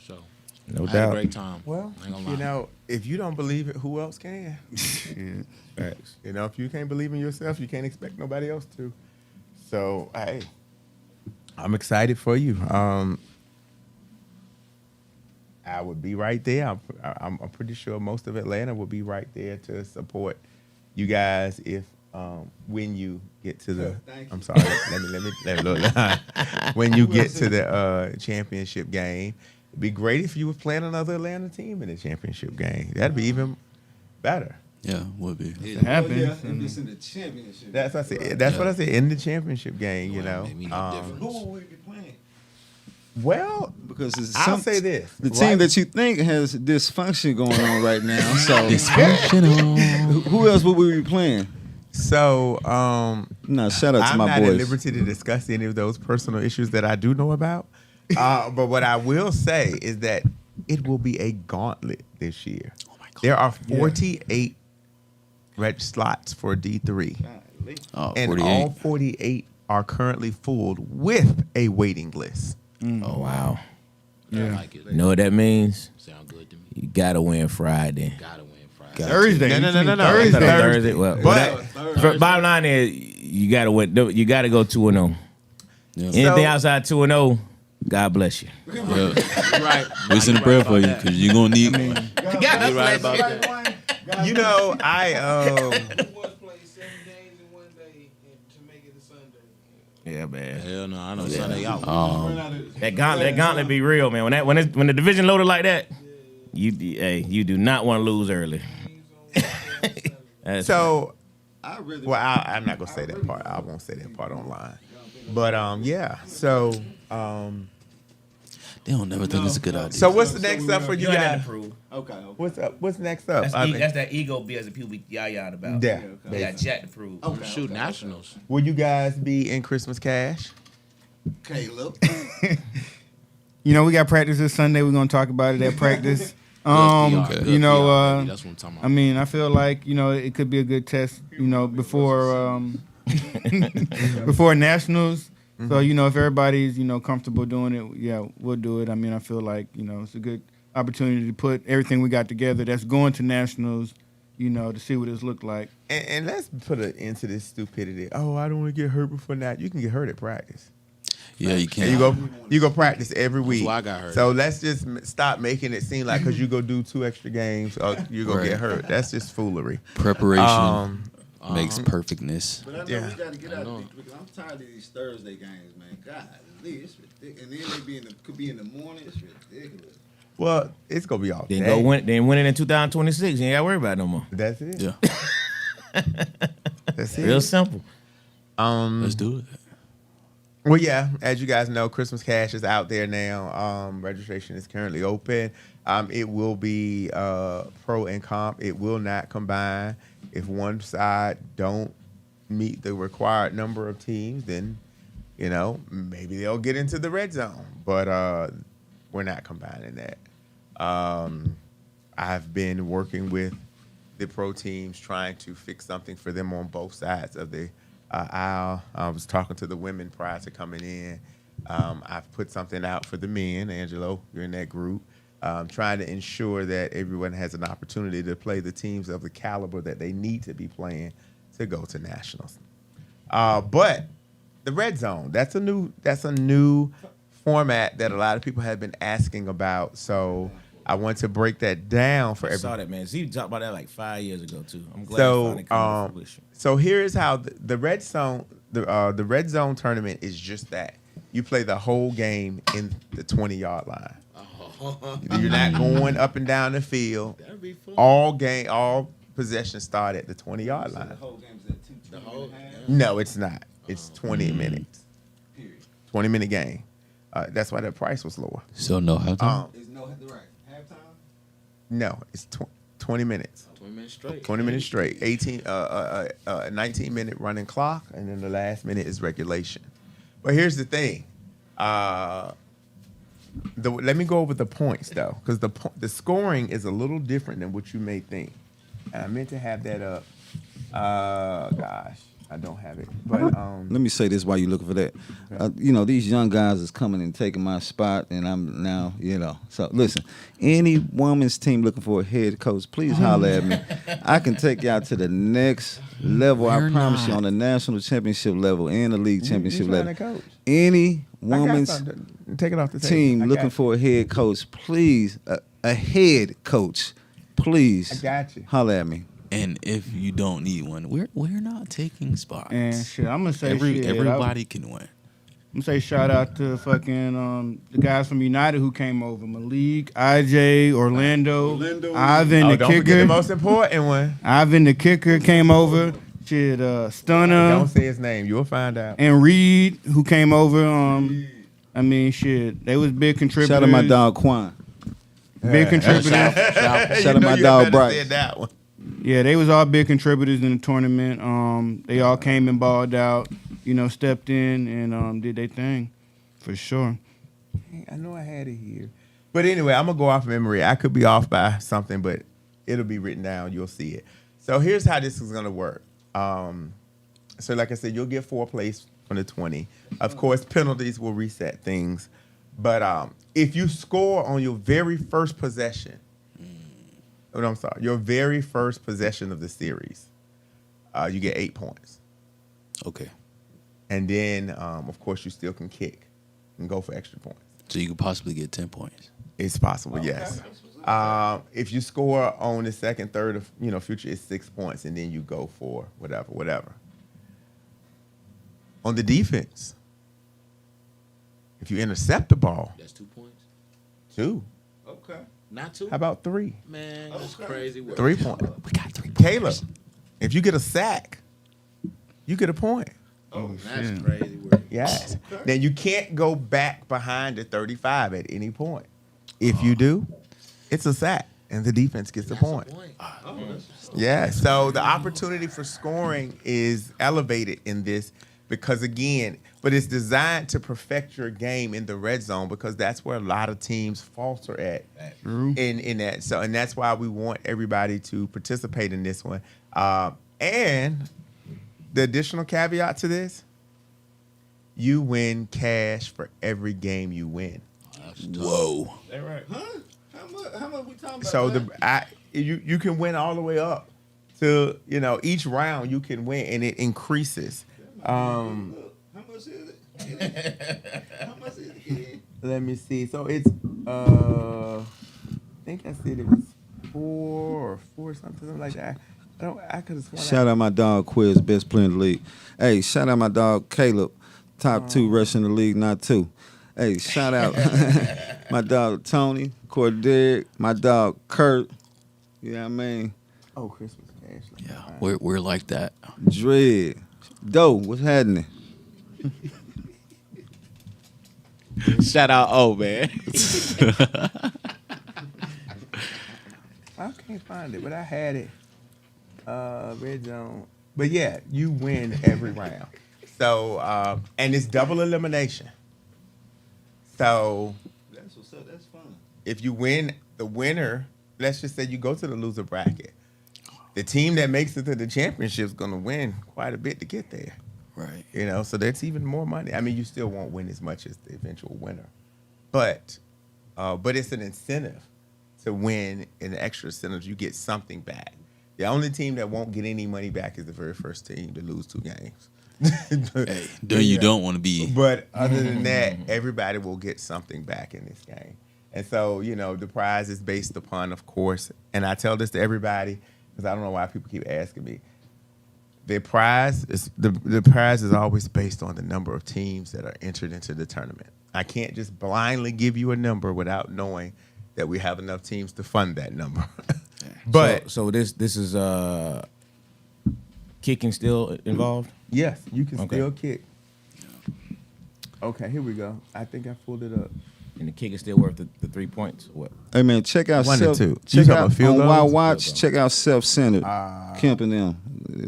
So, No I had a doubt. great time. Well, I ain't gonna lie. if you don't believe it, who else can? yeah. Facts. If you can't believe in yourself, you can't expect nobody else to. So, hey, I'm excited for you. I would be right there. I'm pretty sure most of Atlanta would be right there to support you guys if when you get to the. I'm sorry. let me look. When you get to the championship game, it'd be great if you were playing another Atlanta team in the championship game. That'd be even better. Yeah, would be. It happens. in the championship. That's what I said. That's what I said in the championship game. Made me no difference. Who will we be playing? Well, Because I'll say this: the team that you think has dysfunction going on right now. So Dysfunctional. who else would we be playing? So, No, shout out to I'm my not boys. at liberty to discuss any of those personal issues that I do know about. But what I will say is that it will be a gauntlet this year. Oh my God. There are 48 red slots for D3, Oh, and 48. all 48 are currently full with a waiting list. Oh, wow. I Yeah. like it. You know what that means? Sound good to me. You got to win Friday. Gotta win Friday. Thursday. No. Thursday. Thursday. Well, But bottom line is, you got to win. You got to go 2-0. Yeah. Anything outside 2-0, God bless you. Yeah. Right. We send a prayer for you because you're going to need one. You right about that. you know, I Who was played 7 games in one day to make it a Sunday? Yeah, man. Hell no, I know Sunday out. That gauntlet be real, man. When the division loaded like that, you do not want to lose early. That's- so. I really Well, I'm not gonna say that part. I won't say that part online. But yeah. So They don't never think it's a good idea. so what's the next up for you you ain't guys? nothing to prove. okay. What's up? What's next up? That's that ego BS that people be yah-yah about. Yeah. They got Jack to prove. Shoot, Nationals. Will you guys be in Christmas cash? Caleb. We got practice this Sunday. We're gonna talk about it at practice. Good PR, okay. good PR, baby. That's what I'm talking about. I feel like it could be a good test. Before before nationals. So if everybody's comfortable doing it, yeah, we'll do it. I feel like it's a good opportunity to put everything we got together that's going to nationals. To see what it's looked like. And let's put an end to this stupidity. Oh, I don't want to get hurt before that. You can get hurt at practice. Yeah, you And can't. you go practice every week. why I got hurt. So let's just stop making it seem like because you go do 2 extra games, you go Right. get hurt. That's just foolery. Preparation makes perfectness. But I know Yeah. we got to get out of it because I'm tired of these Thursday games, man. God, it's ridiculous. And then could be in the morning. It's ridiculous. Well, it's gonna be all Then day. go win. Then win it in 2026. You ain't got to worry about it no more. That's it. Yeah, That's it. Real simple. let's do it. Well, yeah, as you guys know, Christmas Cash is out there now. Registration is currently open. It will be pro and comp. It will not combine. If one side don't meet the required number of teams, then maybe they'll get into the red zone. But we're not combining that. I've been working with the pro teams trying to fix something for them on both sides of the aisle. I was talking to the women prior to coming in. I've put something out for the men. Angelo, you're in that group. Trying to ensure that everyone has an opportunity to play the teams of the caliber that they need to be playing to go to nationals. But the red zone, that's a new format that a lot of people have been asking about. So I want to break that down for I saw everyone. that, man. Z talked about that like 5 years ago too. I'm glad. So, so here is how the red zone, the red zone tournament is just that. You play the whole game in the 20-yard line. You're not going up and down the field. That'd be fun. All possessions start at the 20-yard line. The whole game's at 2:20. No, it's not. It's 20 minutes. 20-minute game. That's why the price was lower. So no halftime. Is no right halftime? No, it's 20 minutes. 20 minutes straight. 20 minutes straight. 19-minute running clock, and then the last minute is regulation. But here's the thing. Let me go over the points though, because the scoring is a little different than what you may think. And I meant to have that up. Gosh, I don't have it. But Let me say this while you're looking for that. These young guys is coming and taking my spot, and I'm now, So listen, any woman's team looking for a head coach, please holler at me. I can take y'all to the next level. I promise you, on the national championship level and the league championship you trying level. to coach. Any I got woman's something. Take it off the table. team I looking got for a head coach, please, a head coach, please. I got you. Holler at me. And if you don't need one, we're not taking spots. And shit, I'm gonna say Everybody can win. I'm gonna say shout out to fucking the guys from United who came over. Malik, IJ, Orlando, Ivan the Don't forget kicker. the most important one. Ivan the kicker came over. Shit, Stunner Don't say his name. You'll find out. and Reed who came over. I mean, shit, they was big contributors. Shout out my dog Quan. Big contributors. Shout out my dog Bryce. That one. Yeah, they was all big contributors in the tournament. They all came and balled out. Stepped in and did their thing, for sure. I know I had it here. But anyway, I'm going to go off memory. I could be off by something, but it'll be written down. You'll see it. So here's how this is going to work. So like I said, you'll get 4 plays from the 20. Of course, penalties will reset things. But if you score on your very first possession, your very first possession of the series, you get 8 points. Okay. And then, of course, you still can kick and go for extra points. So you could possibly get 10 points. It's possible, yes. If you score on the second, third, of future, it's 6 points, and then you go for whatever. On the defense, if you intercept the ball, That's 2 points. 2. Okay. Not 2. How about 3? Man, that's crazy work. 3 points. We got 3 points. Caleb, if you get a sack, you get a point. Oh, that's crazy work. Yes. Now you can't go back behind the 35 at any point. If you do, it's a sack, and the defense gets a point. Yeah. So the opportunity for scoring is elevated in this because, again, but it's designed to perfect your game in the red zone because that's where a lot of teams falter at. In that. So, and that's why we want everybody to participate in this one. And the additional caveat to this, you win cash for every game you win. Whoa. That right. Huh? How much we talking about? So you can win all the way up to each round you can win and it increases. How much is it? Let me see. So it's I think I said it was 4 something like that. I could have sworn. Shout out my dog Quiz, best player in the league. Hey, shout out my dog Caleb, top 2 rusher in the league, not 2. Hey, shout out my dog Tony, Cordier, my dog Kurt. You know what I mean? Oh, Christmas cash. Yeah, we're like that. Dread. Doe, what's happening? Shout out, man. I can't find it, but I had it. Red zone. But yeah, you win every round. So and it's double elimination. So That's what's up. That's fun. if you win the winner, let's just say you go to the loser bracket. The team that makes it to the championship is going to win quite a bit to get there. Right. You know, so that's even more money. I mean, you still won't win as much as the eventual winner, but it's an incentive to win. An extra incentive, you get something back. The only team that won't get any money back is the very first team to lose 2 games. Hey, then you don't want to be. But other than that, everybody will get something back in this game. And so, you know, the prize is based upon, of course, and I tell this to everybody because I don't know why people keep asking me. The prize is always based on the number of teams that are entered into the tournament. I can't just blindly give you a number without knowing that we have enough teams to fund that number. But so this is kicking still involved? yes, you can Okay. still kick. Okay, here we go. I think I pulled it up. And the kick is still worth the 3 points? Or what? Hey man, check out 1 and 2. You Check talking out about field on goals? Wild Watch. Field goals. Check out Self-Centered. Kemp and them.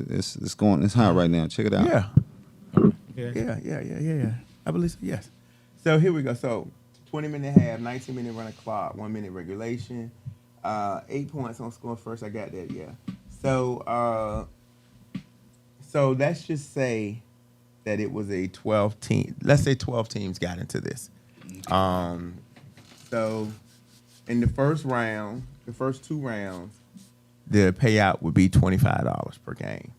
It's going. It's hot right now. Check it out. Yeah. Yeah. Yeah. I believe so, yes. So here we go. So 20-minute half, 19-minute run clock, 1 minute regulation, 8 points on score first. I got that, yeah. So let's just say that it was a 12 team. Let's say 12 teams got into this. So in the first round, the first 2 rounds, the payout would be $25 per game.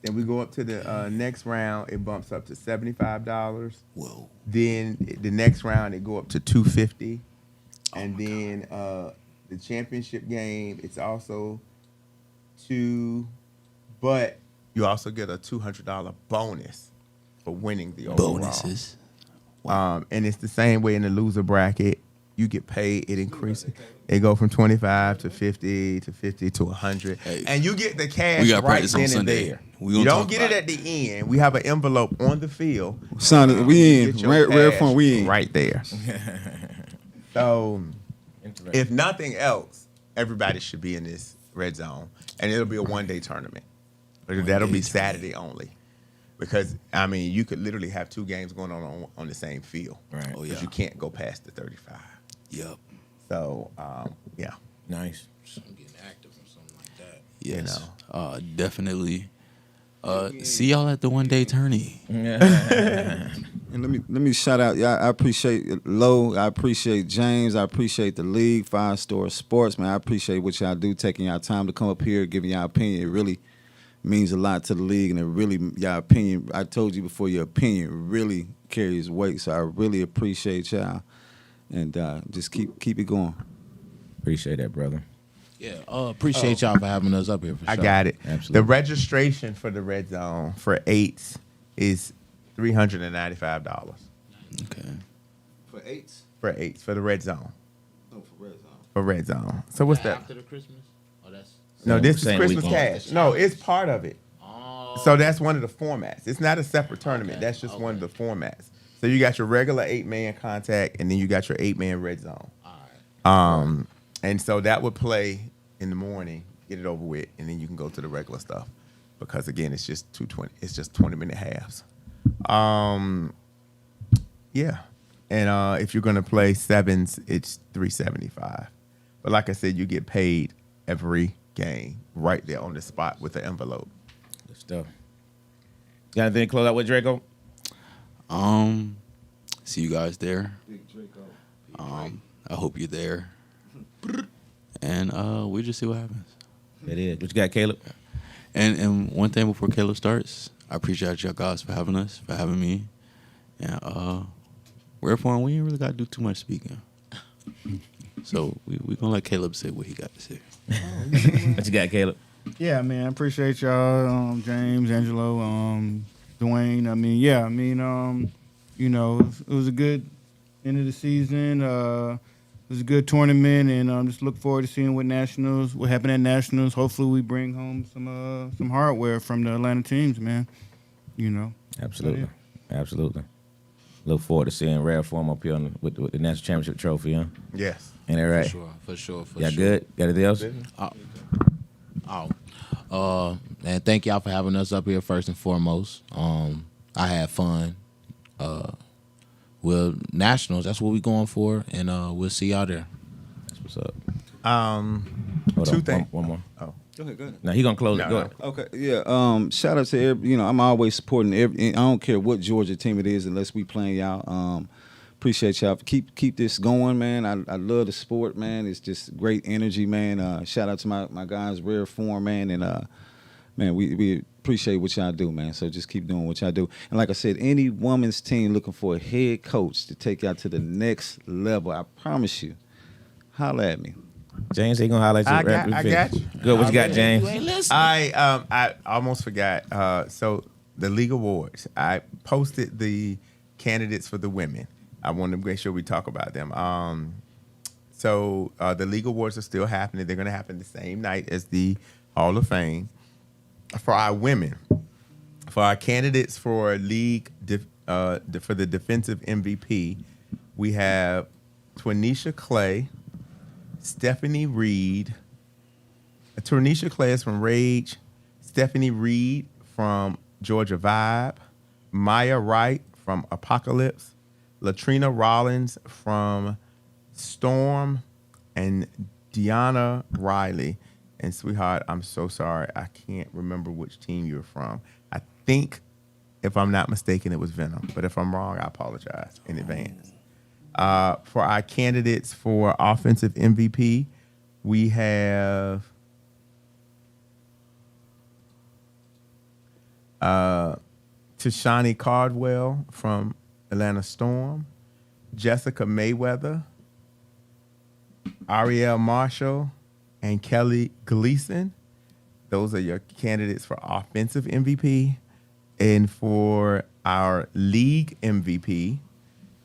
Then we go up to the next round, it bumps up to $75. Whoa. Then the next round, it go up to $250. And then the championship game, it's also but you also get a $200 bonus for winning the overall. Bonuses. And it's the same way in the loser bracket. You get paid, it increases. It go from 25 to 50 to 50 to 100. Hey, and you get the cash we got right practice on then and Sunday. there. We You gonna don't talk get about it at the end. We have an envelope on the field. Son, we You in. get your Red cash phone, we in. right there. So Interesting. if nothing else, everybody should be in this red zone. And it'll be a one-day tournament. But that'll be Saturday only. Because, I mean, you could literally have 2 games going on the same field. Right. Oh, Because yeah. you can't go past the 35. Yep. So, yeah. Nice. I'm getting active or something like that. Yes. know. Definitely. See y'all at the 1-day tourney. And let me shout out. Yeah, I appreciate Low. I appreciate James. I appreciate the league, 5 Star Sports, man. I appreciate what y'all do, taking y'all time to come up here, giving y'all opinion. It really means a lot to the league, and it really, y'all opinion. I told you before, your opinion really carries weight. So I really appreciate y'all, and just keep it going. Appreciate that, brother. Yeah, appreciate y'all for having us up here. For I sure. got it. Absolutely. The registration for the red zone for 8s is $395 Okay. For 8s? for 8s for the red zone. No, for red zone. For red zone. So what's that? After the Christmas? Oh, that's. No, this is Same Christmas weekend. cash. No, it's part of it. Oh. So that's one of the formats. It's not a separate tournament. That's just one of the formats. So you got your regular 8-man contact, and then you got your 8-man red zone. All right. And so that would play in the morning, get it over with, and then you can go to the regular stuff. Because again, it's just 220. It's just 20-minute halves. Yeah. And if you're gonna play 7s, it's $375. But like I said, you get paid every game right there on the spot with the envelope. Good stuff. Got anything to close out with, Draco? See you guys there. I hope you're there. And we'll just see what happens. It is. What you got, Caleb? And one thing before Caleb starts, I appreciate y'all guys for having us, for having me. Yeah, wherefore we ain't really got to do too much speaking. So we gonna let Caleb say what he got to say. What you got, Caleb? Yeah, man, I appreciate y'all, James, Angelo, Dwayne. It was a good end of the season. It was a good tournament, and just look forward to seeing what happened at Nationals. Hopefully, we bring home some hardware from the Atlanta teams, man. Absolutely. Look forward to seeing Rare Form up here with the national championship trophy, huh? Yes. Ain't that right? For sure. Y'all good? Got anything else? And thank y'all for having us up here first and foremost. I had fun. Nationals, that's what we going for, and we'll see y'all there. That's what's up. Two things. One more. Oh. Go ahead. No, he gonna close it. Go ahead. Okay, yeah. Shout out to every. I'm always supporting every. I don't care what Georgia team it is, unless we playing y'all. Appreciate y'all. Keep this going, man. I love the sport, man. It's just great energy, man. Shout out to my guys, Rare Form, man, and man, we appreciate what y'all do, man. So just keep doing what y'all do. And like I said, any women's team looking for a head coach to take y'all to the next level, I promise you, holla at me. James, he gonna holler at you. I got you. Good. What you got, James? I almost forgot. So the league awards. I posted the candidates for the women. I want to make sure we talk about them. So the league awards are still happening. They're going to happen the same night as the Hall of Fame. For our women, for our candidates for league for the defensive MVP, we have Twanisha Clay, Stephanie Reed. Twanisha Clay is from Rage. Stephanie Reed from Georgia Vibe. Maya Wright from Apocalypse. Latrina Rollins from Storm. And Deanna Riley. And sweetheart, I'm so sorry. I can't remember which team you're from. I think, if I'm not mistaken, it was Venom. But if I'm wrong, I apologize in advance. For our candidates for offensive MVP, we have Tashani Cardwell from Atlanta Storm, Jessica Mayweather, Ariel Marshall, and Kelly Gleason. Those are your candidates for offensive MVP. And for our league MVP,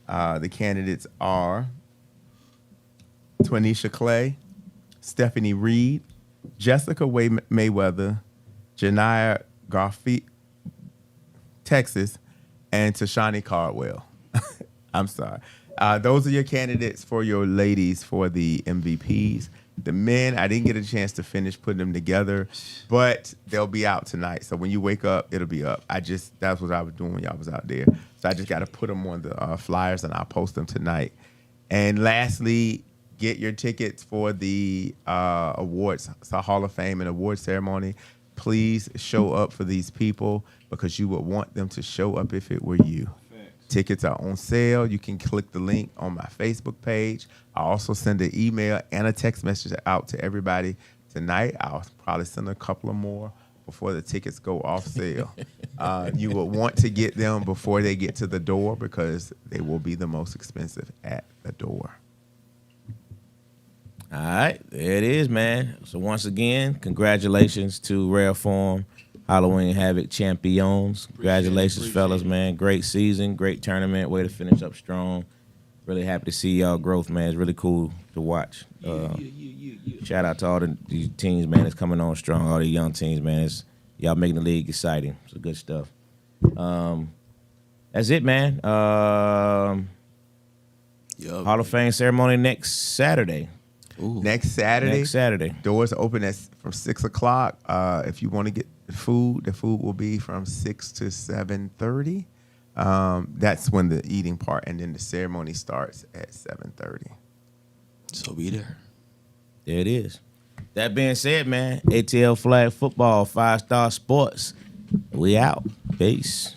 the candidates are Twanisha Clay, Stephanie Reed, Jessica Mayweather, Janiyah Garfi, Texas, and Tashani Cardwell. I'm sorry. Those are your candidates for your ladies for the MVPs. The men, I didn't get a chance to finish putting them together, but they'll be out tonight. So when you wake up, it'll be up. That's what I was doing when y'all was out there. So I just got to put them on the flyers, and I'll post them tonight. And lastly, get your tickets for the awards, so Hall of Fame and award ceremony. Please show up for these people because you would want them to show up if it were you. Tickets are on sale. You can click the link on my Facebook page. I'll also send an email and a text message out to everybody tonight. I'll probably send a couple of more before the tickets go off sale. You will want to get them before they get to the door because they will be the most expensive at the door. All right, there it is, man. So once again, congratulations to Rare Form Halloween Havoc champions. Congratulations, fellas, man. Great season, great tournament. Way to finish up strong. Really happy to see y'all growth, man. It's really cool to watch. Shout out to all these teams, man. It's coming on strong. All the young teams, man. Y'all making the league exciting. It's good stuff. That's it, man. Hall of Fame ceremony next Saturday. Ooh. Next Saturday. Doors open from 6 o'clock. If you want to get food, the food will be from 6 to 7:30. That's when the eating part, and then the ceremony starts at 7:30. So be there. There it is. That being said, man, ATL Flag Football, 5-Star Sports. We out. Peace.